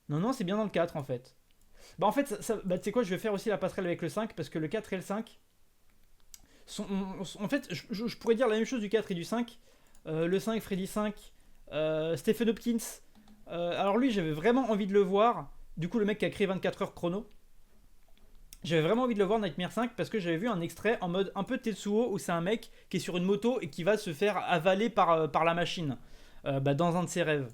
Non, non, c'est bien dans le 4 en fait. Bah en fait, bah, tu sais quoi, je vais faire aussi la passerelle avec le 5 parce que le 4 et le 5 sont. En fait, je pourrais dire la même chose du 4 et du 5. Le 5, Freddy 5, Stephen Hopkins. Alors lui, j'avais vraiment envie de le voir. Du coup, le mec qui a créé 24 heures chrono. J'avais vraiment envie de le voir Nightmare 5 parce que j'avais vu un extrait en mode un peu Tetsuo où c'est un mec qui est sur une moto et qui va se faire avaler par la machine bah, dans un de ses rêves.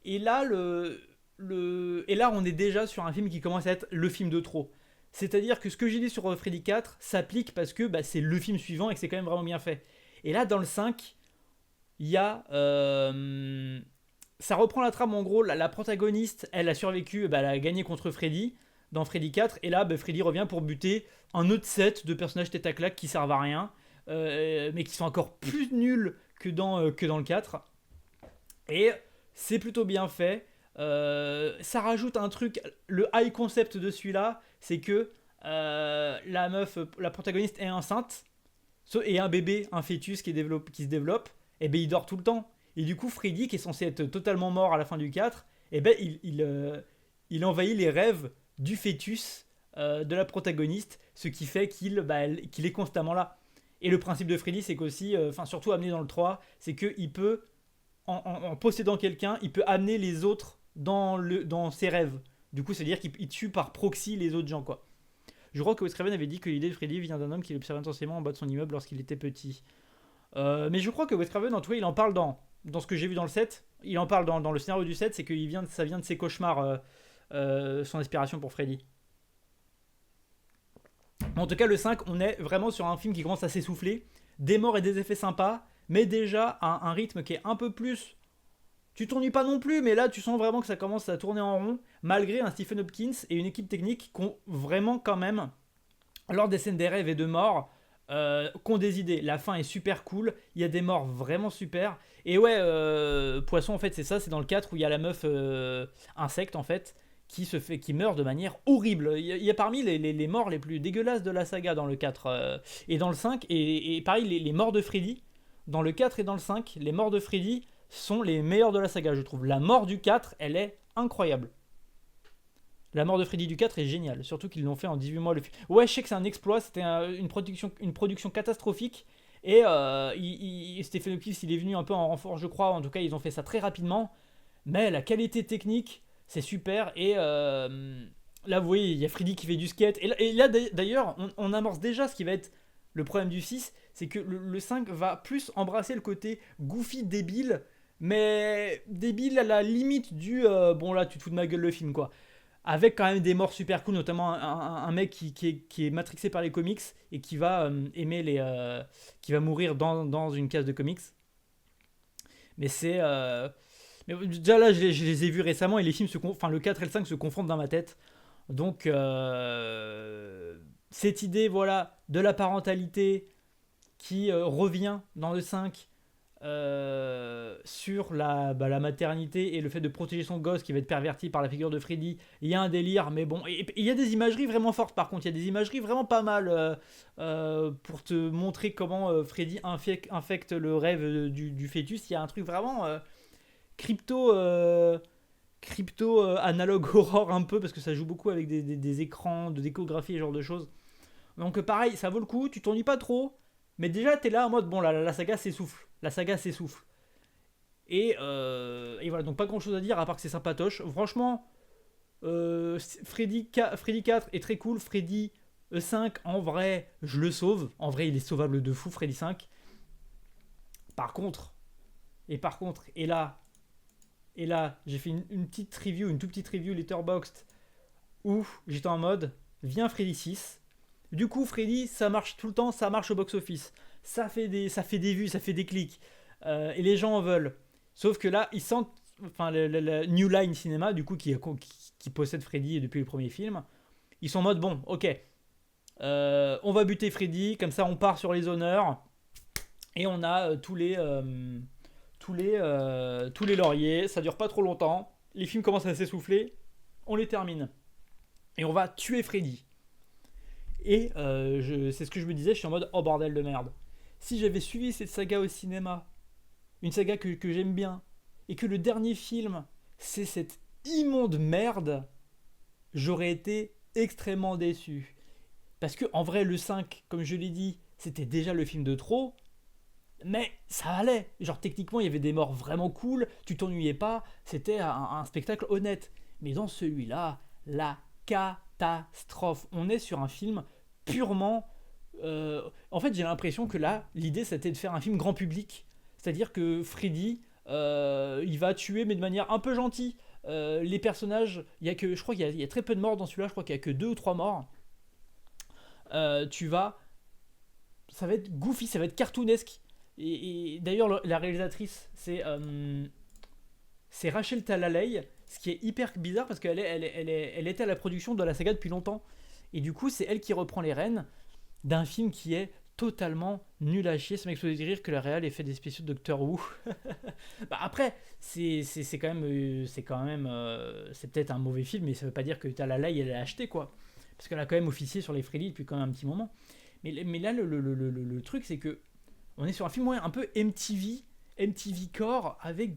Et là, et là, on est déjà sur un film qui commence à être le film de trop. C'est-à-dire que ce que j'ai dit sur Freddy 4 s'applique parce que bah, c'est le film suivant et que c'est quand même vraiment bien fait. Et là, dans le 5, il y a. Ça reprend la trame en gros. La protagoniste, elle a survécu, bah, elle a gagné contre Freddy dans Freddy 4. Et là, bah, Freddy revient pour buter un autre set de personnages tête à claque qui servent à rien, mais qui sont encore plus nuls que dans le 4. Et c'est plutôt bien fait. Ça rajoute un truc. Le high concept de celui-là, c'est que la meuf, la protagoniste est enceinte et un bébé, un fœtus qui se développe. Et ben il dort tout le temps. Et du coup, Freddy, qui est censé être totalement mort à la fin du 4, et ben il envahit les rêves du fœtus de la protagoniste, ce qui fait qu'il est constamment là. Et le principe de Freddy, c'est qu'aussi, enfin surtout amené dans le 3, c'est qu'il peut en possédant quelqu'un, il peut amener les autres dans ses rêves. Du coup, c'est-à-dire qu'il tue par proxy les autres gens, quoi. Je crois que Wes Craven avait dit que l'idée de Freddy vient d'un homme qui l'observait intensément en bas de son immeuble lorsqu'il était petit. Mais je crois que Wes Craven, en tout cas, il en parle dans ce que j'ai vu dans le set. Il en parle dans le scénario du set, c'est que ça vient de ses cauchemars, son inspiration pour Freddy. En tout cas, le 5, on est vraiment sur un film qui commence à s'essouffler. Des morts et des effets sympas, mais déjà un rythme qui est un peu plus. Tu t'ennuies pas non plus, mais là tu sens vraiment que ça commence à tourner en rond, malgré un Stephen Hopkins et une équipe technique qui ont vraiment quand même, lors des scènes des rêves et de morts, qui ont des idées. La fin est super cool, il y a des morts vraiment super. Et ouais, Poisson en fait c'est ça, c'est dans le 4 où il y a la meuf insecte en fait, qui meurt de manière horrible. Il y a parmi les morts les plus dégueulasses de la saga dans le 4 et dans le 5, et pareil les morts de Freddy, dans le 4 et dans le 5, les morts de Freddy sont les meilleurs de la saga, je trouve. La mort du 4, elle est incroyable. La mort de Freddy du 4 est géniale, surtout qu'ils l'ont fait en 18 mois. Ouais, je sais que c'est un exploit, c'était une production catastrophique. Et Stephen Hopkins, il est venu un peu en renfort, je crois. En tout cas, ils ont fait ça très rapidement. Mais la qualité technique, c'est super. Et là, vous voyez, il y a Freddy qui fait du skate. Et là, d'ailleurs, on amorce déjà ce qui va être le problème du 6. C'est que le 5 va plus embrasser le côté goofy débile, mais débile à la limite du bon là tu te fous de ma gueule le film quoi, avec quand même des morts super cool, notamment un mec qui est matrixé par les comics et qui va aimer qui va mourir dans une case de comics. Mais mais déjà là je les ai vus récemment et les films enfin le 4 et le 5 se confondent dans ma tête. Donc cette idée voilà de la parentalité qui revient dans le 5 sur la maternité et le fait de protéger son gosse qui va être perverti par la figure de Freddy. Il y a un délire, mais bon. Et il y a des imageries vraiment fortes par contre. Il y a des imageries vraiment pas mal pour te montrer comment Freddy infecte le rêve du fœtus. Il y a un truc vraiment crypto. Crypto analogue horror un peu parce que ça joue beaucoup avec des écrans de décographie et ce genre de choses. Donc pareil, ça vaut le coup, tu t'ennuies pas trop, mais déjà t'es là en mode bon la saga s'essouffle. La saga s'essouffle. Et voilà, donc pas grand chose à dire à part que c'est sympatoche. Franchement, Freddy 4 est très cool. Freddy 5, en vrai, je le sauve. En vrai, il est sauvable de fou, Freddy 5. Par contre, et là, j'ai fait une petite review, une toute petite review Letterboxd où j'étais en mode, viens Freddy 6. Du coup, Freddy, ça marche tout le temps, ça marche au box-office. Ça fait des vues, ça fait des clics. et les gens en veulent. Sauf que là, ils sentent, enfin, le New Line Cinema, du coup, qui possède Freddy depuis le premier film, ils sont en mode, bon, ok, on va buter Freddy, comme ça on part sur les honneurs, et on a tous les lauriers, ça dure pas trop longtemps, les films commencent à s'essouffler, on les termine. Et on va tuer Freddy. Et c'est ce que je me disais, je suis en mode, oh bordel de merde. Si j'avais suivi cette saga au cinéma, une saga que j'aime bien, et que le dernier film, c'est cette immonde merde, j'aurais été extrêmement déçu. Parce que en vrai, le 5, comme je l'ai dit, c'était déjà le film de trop, mais ça allait. Genre techniquement, il y avait des morts vraiment cool, tu t'ennuyais pas, c'était un spectacle honnête. Mais dans celui-là, la catastrophe. On est sur un film purement... en fait, j'ai l'impression que là, l'idée, c'était de faire un film grand public. C'est-à-dire que Freddy, il va tuer, mais de manière un peu gentille. Les personnages, je crois qu'il y a très peu de morts dans celui-là, je crois qu'il y a que 2 ou 3 morts. Tu vas... Ça va être goofy, ça va être cartoonesque. Et d'ailleurs, la réalisatrice, c'est Rachel Talalay, ce qui est hyper bizarre parce qu'elle était à la production de la saga depuis longtemps. Et du coup, c'est elle qui reprend les rênes d'un film qui est totalement nul à chier. Ça m'explose de rire que la réal ait fait des spéciaux de Doctor Who. Bah après, c'est quand même c'est peut-être un mauvais film, mais ça veut pas dire que Talalay elle l'a acheté quoi. Parce qu'elle a quand même officié sur les Freddy depuis quand même un petit moment. Mais là, le truc, c'est que on est sur un film un peu MTV Core, avec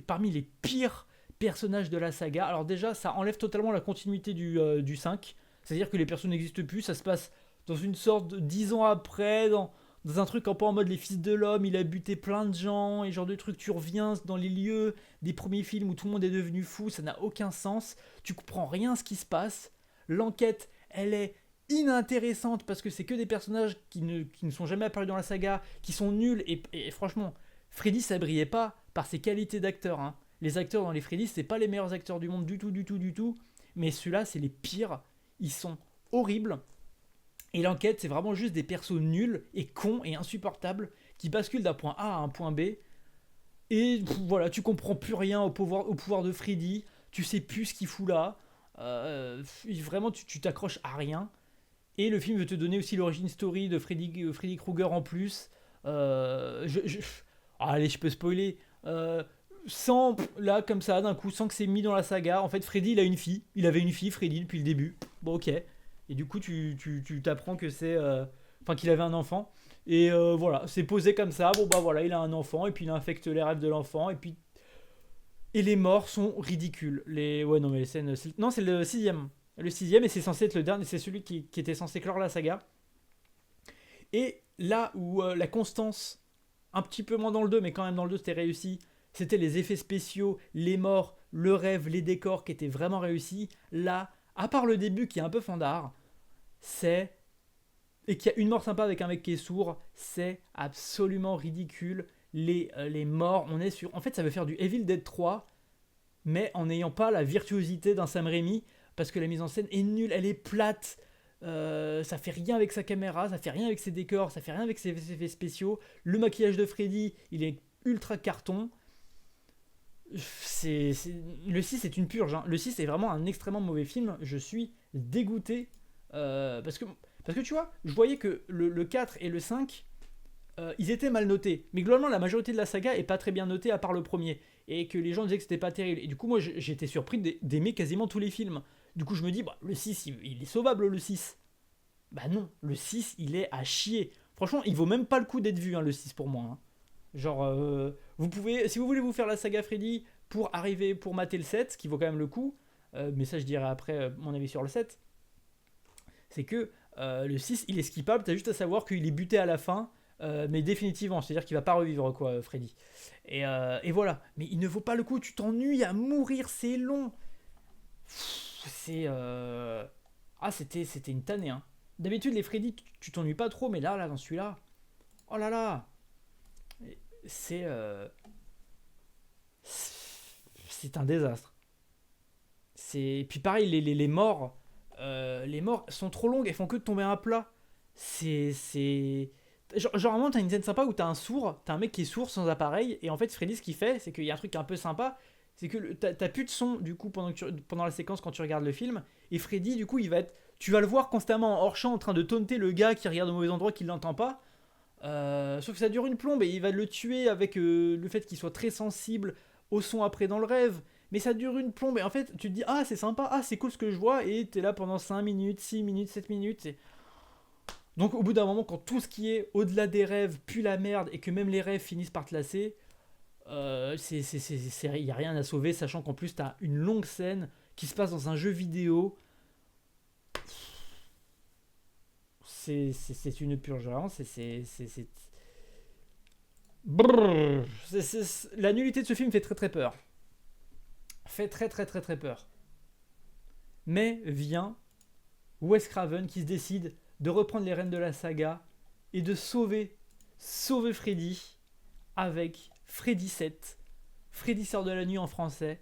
parmi les pires personnages de la saga. Alors déjà, ça enlève totalement la continuité du 5. C'est-à-dire que les personnes n'existent plus, ça se passe dans une sorte de 10 ans après, dans un truc un peu en mode les fils de l'homme, il a buté plein de gens, et genre de trucs, tu reviens dans les lieux des premiers films où tout le monde est devenu fou, ça n'a aucun sens, tu comprends rien à ce qui se passe, l'enquête, elle est inintéressante parce que c'est que des personnages qui ne sont jamais apparus dans la saga, qui sont nuls, et franchement, Freddy ça brillait pas par ses qualités d'acteur, hein. Les acteurs dans les Freddy, c'est pas les meilleurs acteurs du monde du tout, du tout, du tout, mais ceux-là, c'est les pires, ils sont horribles. Et l'enquête, c'est vraiment juste des persos nuls et cons et insupportables qui basculent d'un point A à un point B. Et voilà, tu comprends plus rien au pouvoir de Freddy. Tu sais plus ce qu'il fout là. Vraiment, tu t'accroches à rien. Et le film veut te donner aussi l'origine story de Freddy Krueger en plus. Allez, je peux spoiler. Sans, là, comme ça, d'un coup, sans que c'est mis dans la saga. En fait, Freddy, il a une fille. Il avait une fille, Freddy, depuis le début. Bon, ok. Et du coup, tu t'apprends que c'est. Enfin, qu'il avait un enfant. Et voilà, c'est posé comme ça. Bon, bah voilà, il a un enfant. Et puis, il infecte les rêves de l'enfant. Et puis. Et les morts sont ridicules. Ouais, non, mais les scènes. Non, c'est le sixième. Le sixième, et c'est censé être le dernier. C'est celui qui était censé clore la saga. Et là où la constance, un petit peu moins dans le 2 mais quand même dans le 2 c'était réussi, c'était les effets spéciaux, les morts, le rêve, les décors qui étaient vraiment réussis. Là, à part le début qui est un peu fandard, c'est... Et qu'il y a une mort sympa avec un mec qui est sourd, c'est absolument ridicule. Les morts, on est sur... En fait, ça veut faire du Evil Dead 3, mais en n'ayant pas la virtuosité d'un Sam Raimi, parce que la mise en scène est nulle, elle est plate, ça fait rien avec sa caméra, ça fait rien avec ses décors, ça fait rien avec ses effets spéciaux. Le maquillage de Freddy, il est ultra carton. Le 6 est une purge, hein. Le 6 est vraiment un extrêmement mauvais film. Je suis dégoûté. Parce que tu vois, je voyais que le 4 et le 5, ils étaient mal notés. Mais globalement, la majorité de la saga est pas très bien notée à part le premier. Et que les gens disaient que c'était pas terrible. Et du coup, moi, j'étais surpris d'aimer quasiment tous les films. Du coup, je me dis, bah, le 6, il est sauvable, le 6. Bah non, le 6, il est à chier. Franchement, il vaut même pas le coup d'être vu, hein, le 6 pour moi, hein. Genre, vous pouvez, si vous voulez vous faire la saga Freddy pour mater le 7, ce qui vaut quand même le coup, mais ça je dirai après mon avis sur le 7, c'est que le 6 il est skippable, t'as juste à savoir qu'il est buté à la fin, mais définitivement, c'est-à-dire qu'il va pas revivre quoi, Freddy. Et voilà, mais il ne vaut pas le coup, tu t'ennuies à mourir, c'est long. C'est. Ah, c'était une tannée, hein. D'habitude, les Freddy, tu t'ennuies pas trop, mais là, dans celui-là, oh là là, c'est. C'est un désastre. Puis pareil, les morts sont trop longues, elles font que de tomber à plat. C'est. Genre, t'as une scène sympa où t'as un mec qui est sourd sans appareil, et en fait, Freddy, ce qu'il fait, c'est qu'il y a un truc un peu sympa, c'est que t'as plus de son, du coup, pendant la séquence quand tu regardes le film, et Freddy, du coup, tu vas le voir constamment en hors champ en train de taunter le gars qui regarde au mauvais endroit, qui l'entend pas. Sauf que ça dure une plombe et il va le tuer avec le fait qu'il soit très sensible au son après dans le rêve. Mais ça dure une plombe et en fait tu te dis ah c'est sympa, ah c'est cool ce que je vois et t'es là pendant 5 minutes, 6 minutes, 7 minutes. Donc au bout d'un moment quand tout ce qui est au-delà des rêves pue la merde et que même les rêves finissent par te lasser, il n'y a rien à sauver sachant qu'en plus t'as une longue scène qui se passe dans un jeu vidéo. C'est une purge, vraiment, Brrr. La nullité de ce film fait très très peur. Fait très très très très peur. Mais vient Wes Craven qui se décide de reprendre les rênes de la saga et de sauver Freddy avec Freddy 7. Freddy sort de la nuit en français.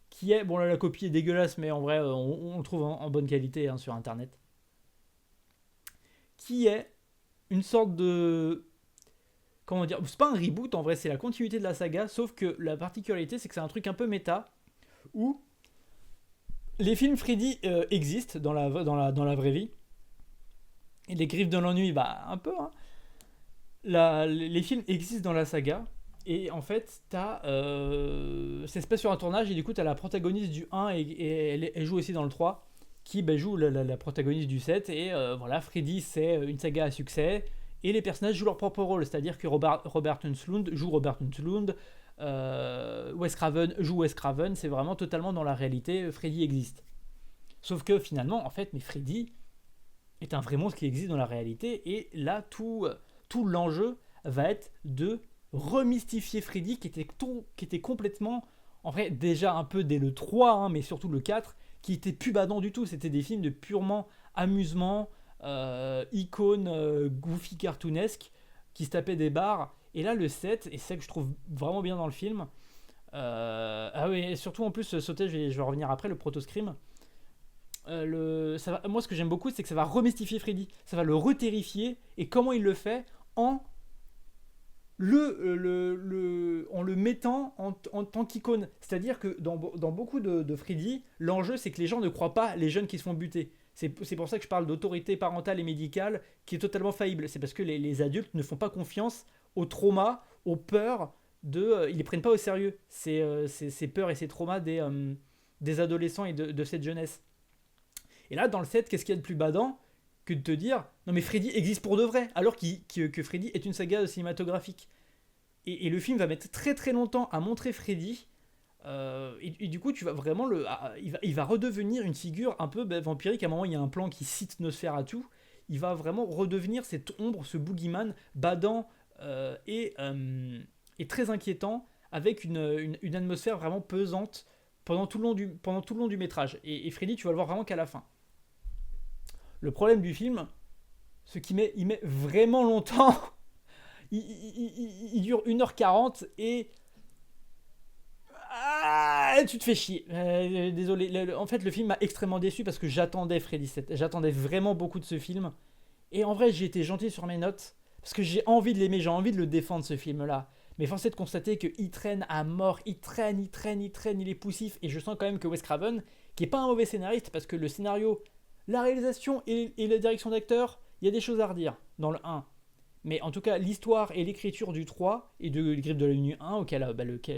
Qui est, bon là la copie est dégueulasse, mais en vrai on le trouve en bonne qualité hein, sur internet. Qui est une sorte de comment dire, c'est pas un reboot en vrai, c'est la continuité de la saga, sauf que la particularité c'est que c'est un truc un peu méta où les films Freddy existent dans la vraie vie. Et les Griffes de l'ennui, bah un peu. Hein. Les films existent dans la saga. Et en fait, ça se passe sur un tournage et du coup, t'as la protagoniste du 1 et elle joue aussi dans le 3 qui joue la protagoniste du 7. Et voilà, Freddy, c'est une saga à succès. Et les personnages jouent leur propre rôle, c'est-à-dire que Robert Enslund joue Robert Enslund, Wes Craven joue Wes Craven, c'est vraiment totalement dans la réalité, Freddy existe. Sauf que finalement, en fait, mais Freddy est un vrai monstre qui existe dans la réalité, et là, tout l'enjeu va être de remystifier Freddy, qui était complètement, en vrai, déjà un peu dès le 3, hein, mais surtout le 4, qui était plus badant du tout, c'était des films de purement amusement, icône goofy cartoonesque qui se tapait des barres. Et là, le 7, et c'est ça que je trouve vraiment bien dans le film. Ah oui, et surtout en plus, sauter, je vais revenir après, le proto-scream. Moi, ce que j'aime beaucoup, c'est que ça va remystifier Freddy. Ça va le re-terrifier. Et comment il le fait en en le mettant en tant qu'icône. C'est-à-dire que dans beaucoup de Freddy, l'enjeu, c'est que les gens ne croient pas les jeunes qui se font buter. C'est pour ça que je parle d'autorité parentale et médicale qui est totalement faillible. C'est parce que les adultes ne font pas confiance aux traumas, aux peurs ils les prennent pas au sérieux. Ces peurs et ces traumas des adolescents et de cette jeunesse. Et là, dans le set, qu'est-ce qu'il y a de plus badant que de te dire non mais Freddy existe pour de vrai, alors que Freddy est une saga cinématographique. Et le film va mettre très très longtemps à montrer Freddy. Et du coup, tu vas vraiment il va redevenir une figure un peu vampirique. À un moment, il y a un plan qui cite Nosferatu. Il va vraiment redevenir cette ombre, ce boogeyman badant et très inquiétant, avec une atmosphère vraiment pesante pendant tout le long du métrage. Et Freddy, tu vas le voir vraiment qu'à la fin. Le problème du film, c'est il met vraiment longtemps. Il dure 1h40 et tu te fais chier. Désolé. En fait, le film m'a extrêmement déçu parce que j'attendais Freddy 7. J'attendais vraiment beaucoup de ce film. Et en vrai, j'ai été gentil sur mes notes parce que j'ai envie de l'aimer, j'ai envie de le défendre ce film-là. Mais force est de constater qu'il traîne à mort, il traîne, il est poussif. Et je sens quand même que Wes Craven, qui est pas un mauvais scénariste, parce que le scénario, la réalisation et la direction d'acteur, il y a des choses à redire dans le 1. Mais en tout cas, l'histoire et l'écriture du 3 et de Griffes de la Nuit 1,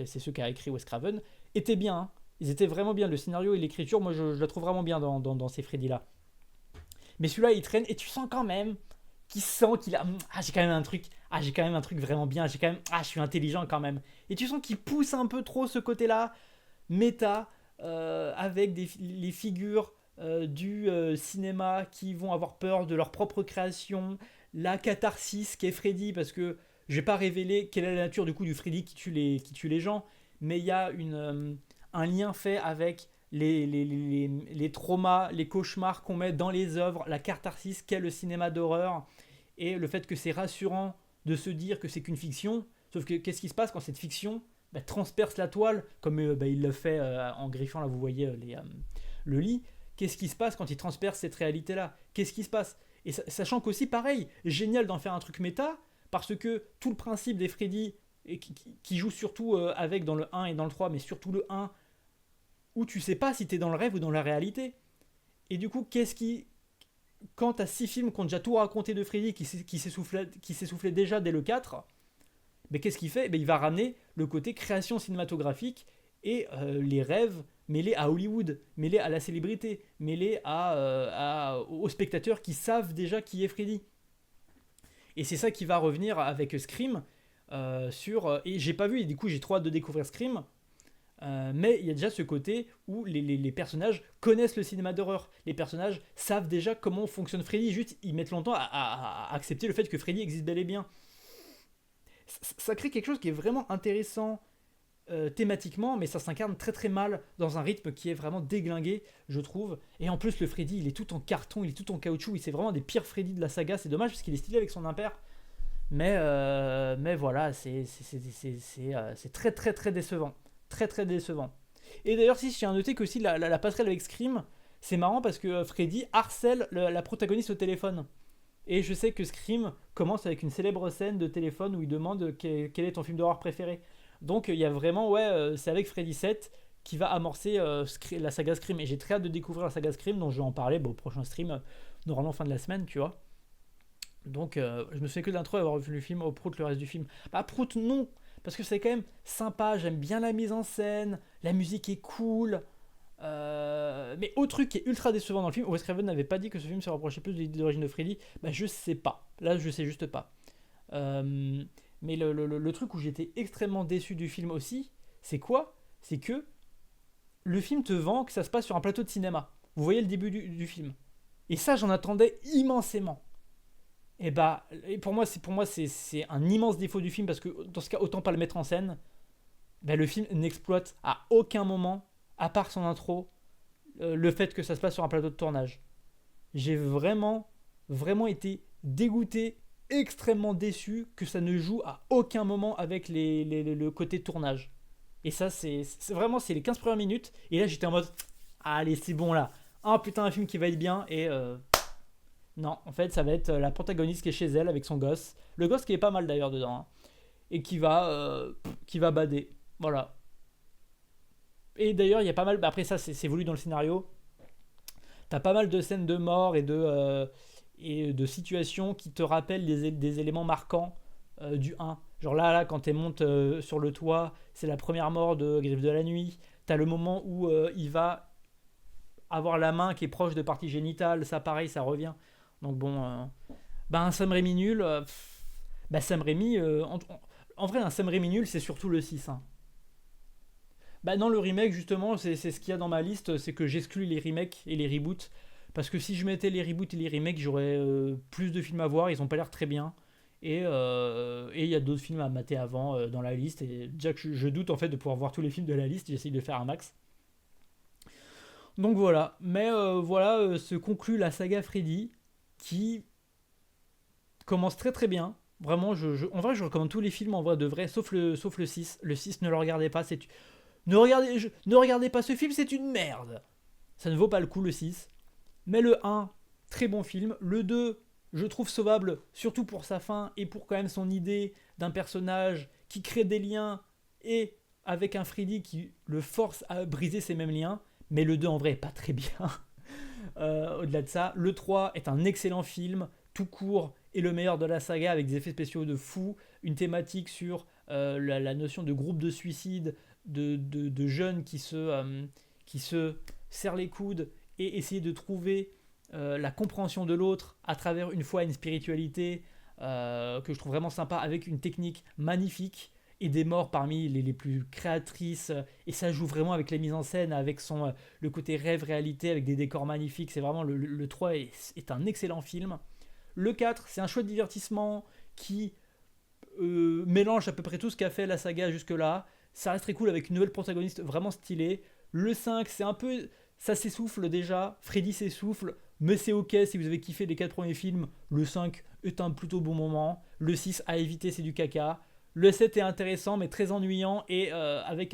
c'est ceux qu'a écrit Wes Craven, étaient bien. Hein. Ils étaient vraiment bien. Le scénario et l'écriture, moi je la trouve vraiment bien dans ces Freddy-là. Mais celui-là, il traîne et tu sens quand même qu'il a. J'ai quand même un truc. J'ai quand même un truc vraiment bien. J'ai quand même. Je suis intelligent quand même. Et tu sens qu'il pousse un peu trop ce côté-là, méta, avec les figures du cinéma qui vont avoir peur de leur propre création, la catharsis qu'est Freddy, parce que je vais pas révéler quelle est la nature du coup du Freddy qui tue les gens, mais il y a un lien fait avec les traumas, les cauchemars qu'on met dans les œuvres, la catharsis qu'est le cinéma d'horreur, et le fait que c'est rassurant de se dire que c'est qu'une fiction, sauf que qu'est-ce qui se passe quand cette fiction transperce la toile, comme il le fait en griffant, là vous voyez le lit. Qu'est-ce qui se passe quand il transperce cette réalité-là? Qu'est-ce qui se passe? Et sachant qu'aussi, pareil, génial d'en faire un truc méta, parce que tout le principe des Freddy, et qui joue surtout avec dans le 1 et dans le 3, mais surtout le 1, où tu sais pas si t'es dans le rêve ou dans la réalité. Et du coup, quand t'as 6 films qui ont déjà tout raconté de Freddy, qui s'essoufflait déjà dès le 4, mais qu'est-ce qu'il fait? Il va ramener le côté création cinématographique et les rêves mêlés à Hollywood, mêlés à la célébrité, mêlés aux spectateurs qui savent déjà qui est Freddy. Et c'est ça qui va revenir avec Scream et j'ai pas vu, et du coup j'ai trop hâte de découvrir Scream. Mais il y a déjà ce côté où les personnages connaissent le cinéma d'horreur. Les personnages savent déjà comment fonctionne Freddy. Juste, ils mettent longtemps à accepter le fait que Freddy existe bel et bien. Ça crée quelque chose qui est vraiment intéressant thématiquement, mais ça s'incarne très très mal dans un rythme qui est vraiment déglingué, je trouve. Et en plus, le Freddy, il est tout en carton, il est tout en caoutchouc. C'est vraiment des pires Freddy de la saga. C'est dommage parce qu'il est stylé avec son impair. Mais voilà, c'est très très très décevant. Très très décevant. Et d'ailleurs, si je tiens à noter que aussi la passerelle avec Scream, c'est marrant parce que Freddy harcèle la protagoniste au téléphone. Et je sais que Scream commence avec une célèbre scène de téléphone où il demande quel est ton film d'horreur préféré. Donc il y a vraiment, ouais, c'est avec Freddy 7 qui va amorcer la saga Scream. Et j'ai très hâte de découvrir la saga Scream, dont je vais en parler au prochain stream, normalement fin de la semaine, tu vois. Donc je me souviens que de l'intro et avoir vu le film, au prout le reste du film. Bah prout non, parce que c'est quand même sympa, j'aime bien la mise en scène, la musique est cool. Mais autre truc qui est ultra décevant dans le film, Wes Craven n'avait pas dit que ce film se rapprochait plus de l'idée d'origine de Freddy, bah je sais pas, là je sais juste pas. Euh, mais le truc où j'étais extrêmement déçu du film aussi, c'est quoi? C'est que le film te vend que ça se passe sur un plateau de cinéma. Vous voyez le début du film. Et ça j'en attendais immensément. Et pour moi c'est un immense défaut du film parce que dans ce cas autant pas le mettre en scène. Le film n'exploite à aucun moment, à part son intro, le fait que ça se passe sur un plateau de tournage. J'ai vraiment vraiment été dégoûté, extrêmement déçu que ça ne joue à aucun moment avec le côté tournage. Et ça c'est vraiment c'est les 15 premières minutes et là j'étais en mode allez c'est bon là. Ah putain un film qui va être bien et non, en fait, ça va être la protagoniste qui est chez elle avec son gosse. Le gosse qui est pas mal d'ailleurs dedans. Hein, et qui va bader. Voilà. Et d'ailleurs, il y a pas mal. Après, ça, c'est voulu dans le scénario. T'as pas mal de scènes de mort et de situations qui te rappellent des éléments marquants du 1. Genre là, quand elle monte sur le toit, c'est la première mort de Griffe de la Nuit. T'as le moment où il va avoir la main qui est proche de partie génitale. Ça, pareil, ça revient. Donc bon, un Sam Raimi nul, Sam Raimi, en vrai un Sam Raimi nul c'est surtout le 6. Hein. Dans le remake justement, c'est ce qu'il y a dans ma liste, c'est que j'exclus les remakes et les reboots, parce que si je mettais les reboots et les remakes, j'aurais plus de films à voir, ils ont pas l'air très bien. Et il y a d'autres films à mater avant dans la liste, et déjà que je doute en fait de pouvoir voir tous les films de la liste, j'essaye de faire un max. Donc voilà, mais voilà se conclut la saga Freddy qui commence très très bien. Vraiment, en vrai, je recommande tous les films en vrai de vrai, sauf le 6. Le 6, ne le regardez pas. Ne regardez pas ce film, c'est une merde. Ça ne vaut pas le coup le 6. Mais le 1, très bon film. Le 2, je trouve sauvable, surtout pour sa fin et pour quand même son idée d'un personnage qui crée des liens et avec un Freddy qui le force à briser ces mêmes liens. Mais le 2 en vrai est pas très bien. Au-delà de ça, le 3 est un excellent film, tout court et le meilleur de la saga avec des effets spéciaux de fou, une thématique sur la notion de groupe de suicide, de jeunes qui se serrent les coudes et essayer de trouver la compréhension de l'autre à travers une foi et une spiritualité que je trouve vraiment sympa avec une technique magnifique et des morts parmi les plus créatrices et ça joue vraiment avec les mises en scène avec le côté rêve réalité avec des décors magnifiques. C'est vraiment le 3 est un excellent film. Le 4 c'est un chouette divertissement qui mélange à peu près tout ce qu'a fait la saga jusque là. Ça reste très cool avec une nouvelle protagoniste vraiment stylée. Le 5 c'est un peu ça s'essouffle déjà, Freddy s'essouffle, mais c'est ok si vous avez kiffé les 4 premiers films. Le 5 est un plutôt bon moment. Le 6 à éviter, c'est du caca. Le 7 est intéressant mais très ennuyant et avec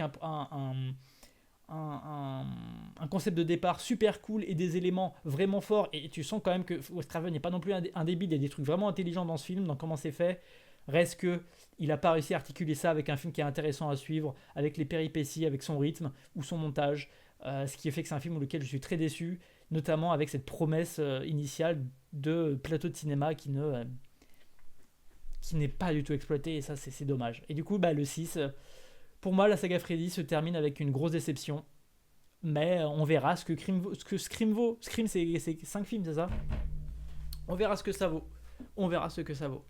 un concept de départ super cool et des éléments vraiment forts. Et tu sens quand même que Wes Craven n'est pas non plus un débile. Il y a des trucs vraiment intelligents dans ce film, dans comment c'est fait. Reste que il n'a pas réussi à articuler ça avec un film qui est intéressant à suivre, avec les péripéties, avec son rythme ou son montage. Ce qui fait que c'est un film lequel je suis très déçu, notamment avec cette promesse initiale de plateau de cinéma qui n'est pas du tout exploité. Et ça, c'est dommage. Et du coup, le 6, pour moi, la saga Freddy se termine avec une grosse déception. Mais on verra ce que Scream vaut. Scream, c'est 5 films, c'est ça? On verra ce que ça vaut. On verra ce que ça vaut.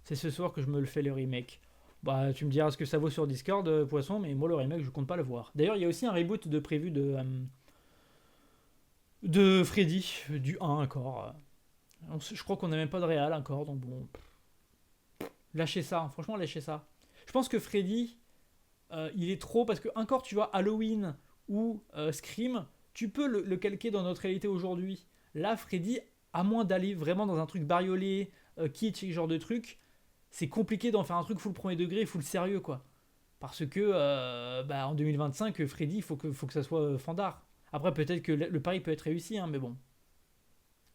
C'est ce soir que je me le fais le remake. Bah, tu me diras ce que ça vaut sur Discord, Poisson, mais moi, le remake, je compte pas le voir. D'ailleurs, il y a aussi un reboot de prévu de Freddy, du 1 encore. Je crois qu'on n'a même pas de réal encore, donc bon. Lâchez ça, hein. Franchement, lâchez ça. Je pense que Freddy, il est trop, parce que encore, tu vois, Halloween ou Scream, tu peux le calquer dans notre réalité aujourd'hui. Là, Freddy, à moins d'aller vraiment dans un truc bariolé, kitsch, ce genre de truc, c'est compliqué d'en faire un truc full premier degré, full sérieux, quoi. Parce que en 2025, Freddy, faut que ça soit fandard. Après, peut-être que le pari peut être réussi, hein, mais bon.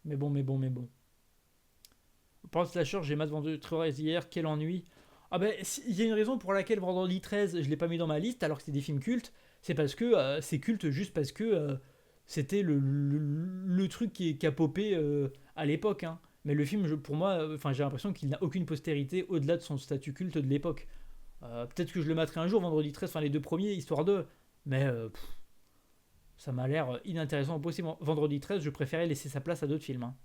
Mais bon, mais bon, mais bon. Par le slasher, j'ai maté Vendredi 13 hier, quel ennui. Ah ben, il y a une raison pour laquelle Vendredi 13, je l'ai pas mis dans ma liste, alors que c'est des films cultes. C'est parce que c'est culte juste parce que c'était le truc qui a popé à l'époque, hein. Mais le film, pour moi, j'ai l'impression qu'il n'a aucune postérité au-delà de son statut culte de l'époque. Peut-être que je le mettrai un jour, Vendredi 13, les deux premiers, histoire de. Mais ça m'a l'air inintéressant au possible. Vendredi 13, je préférais laisser sa place à d'autres films, hein.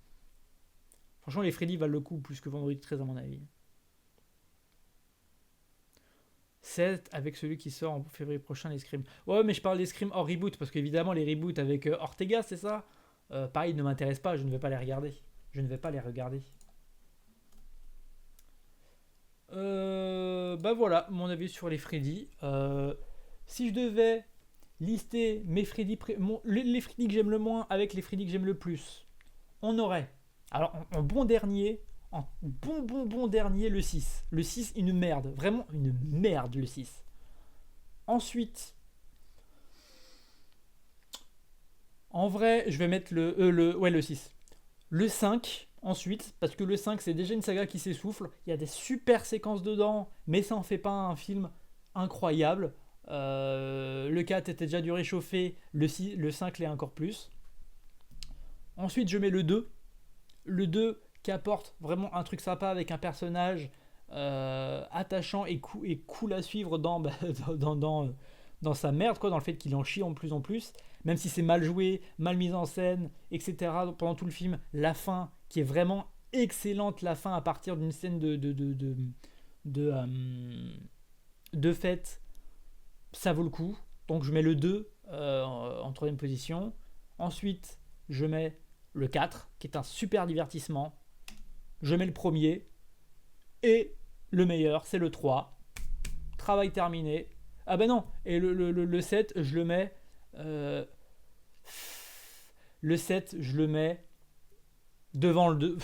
Franchement, les Freddy valent le coup plus que Vendredi 13 à mon avis. 7 avec celui qui sort en février prochain, les Scream. Ouais, mais je parle des Scream hors reboot, parce qu'évidemment, les reboots avec Ortega, c'est ça. Pareil, ne m'intéresse pas, je ne vais pas les regarder. Je ne vais pas les regarder. Voilà, mon avis sur les Freddy. Si je devais lister mes Freddy, les Freddy que j'aime le moins avec les Freddy que j'aime le plus, on aurait, alors en bon dernier, en bon dernier, le 6. Le 6, une merde, vraiment une merde le 6. Ensuite, en vrai, je vais mettre le 6. Le 5, ensuite, parce que le 5, c'est déjà une saga qui s'essouffle. Il y a des super séquences dedans, mais ça en fait pas un film incroyable. Le 4 était déjà du réchauffé, le 5 l'est encore plus. Ensuite, je mets le 2. Le 2 qui apporte vraiment un truc sympa avec un personnage attachant et cool à suivre dans sa merde, quoi, dans le fait qu'il en chie en plus, même si c'est mal joué, mal mis en scène, etc. Pendant tout le film, la fin qui est vraiment excellente, la fin à partir d'une scène de fête, ça vaut le coup. Donc je mets le 2 en troisième position. Ensuite, je mets le 4 qui est un super divertissement. Je mets le premier. Et le meilleur, c'est le 3. Travail terminé. Ah ben non, et le 7, je le mets... le 7, je le mets devant le 2.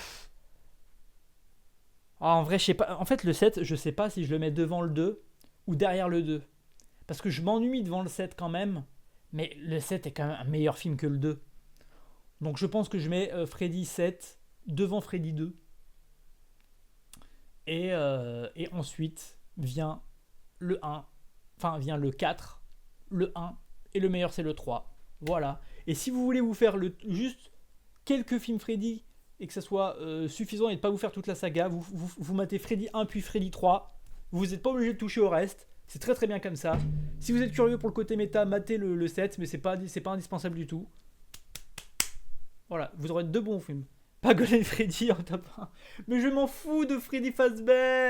Ah, en vrai, je sais pas. En fait, le 7, je sais pas si je le mets devant le 2 ou derrière le 2. Parce que je m'ennuie devant le 7 quand même. Mais le 7 est quand même un meilleur film que le 2. Donc je pense que je mets Freddy 7 devant Freddy 2. Et ensuite vient le 1. Enfin, vient le 4, le 1. Et le meilleur, c'est le 3. Voilà. Et si vous voulez vous faire juste quelques films Freddy et que ça soit suffisant et de ne pas vous faire toute la saga, vous matez Freddy 1 puis Freddy 3. Vous n'êtes pas obligé de toucher au reste. C'est très très bien comme ça. Si vous êtes curieux pour le côté méta, matez le 7, mais c'est pas indispensable du tout. Voilà, vous aurez deux bons films. Pas Golden Freddy en top 1. Mais je m'en fous de Freddy Fazbear.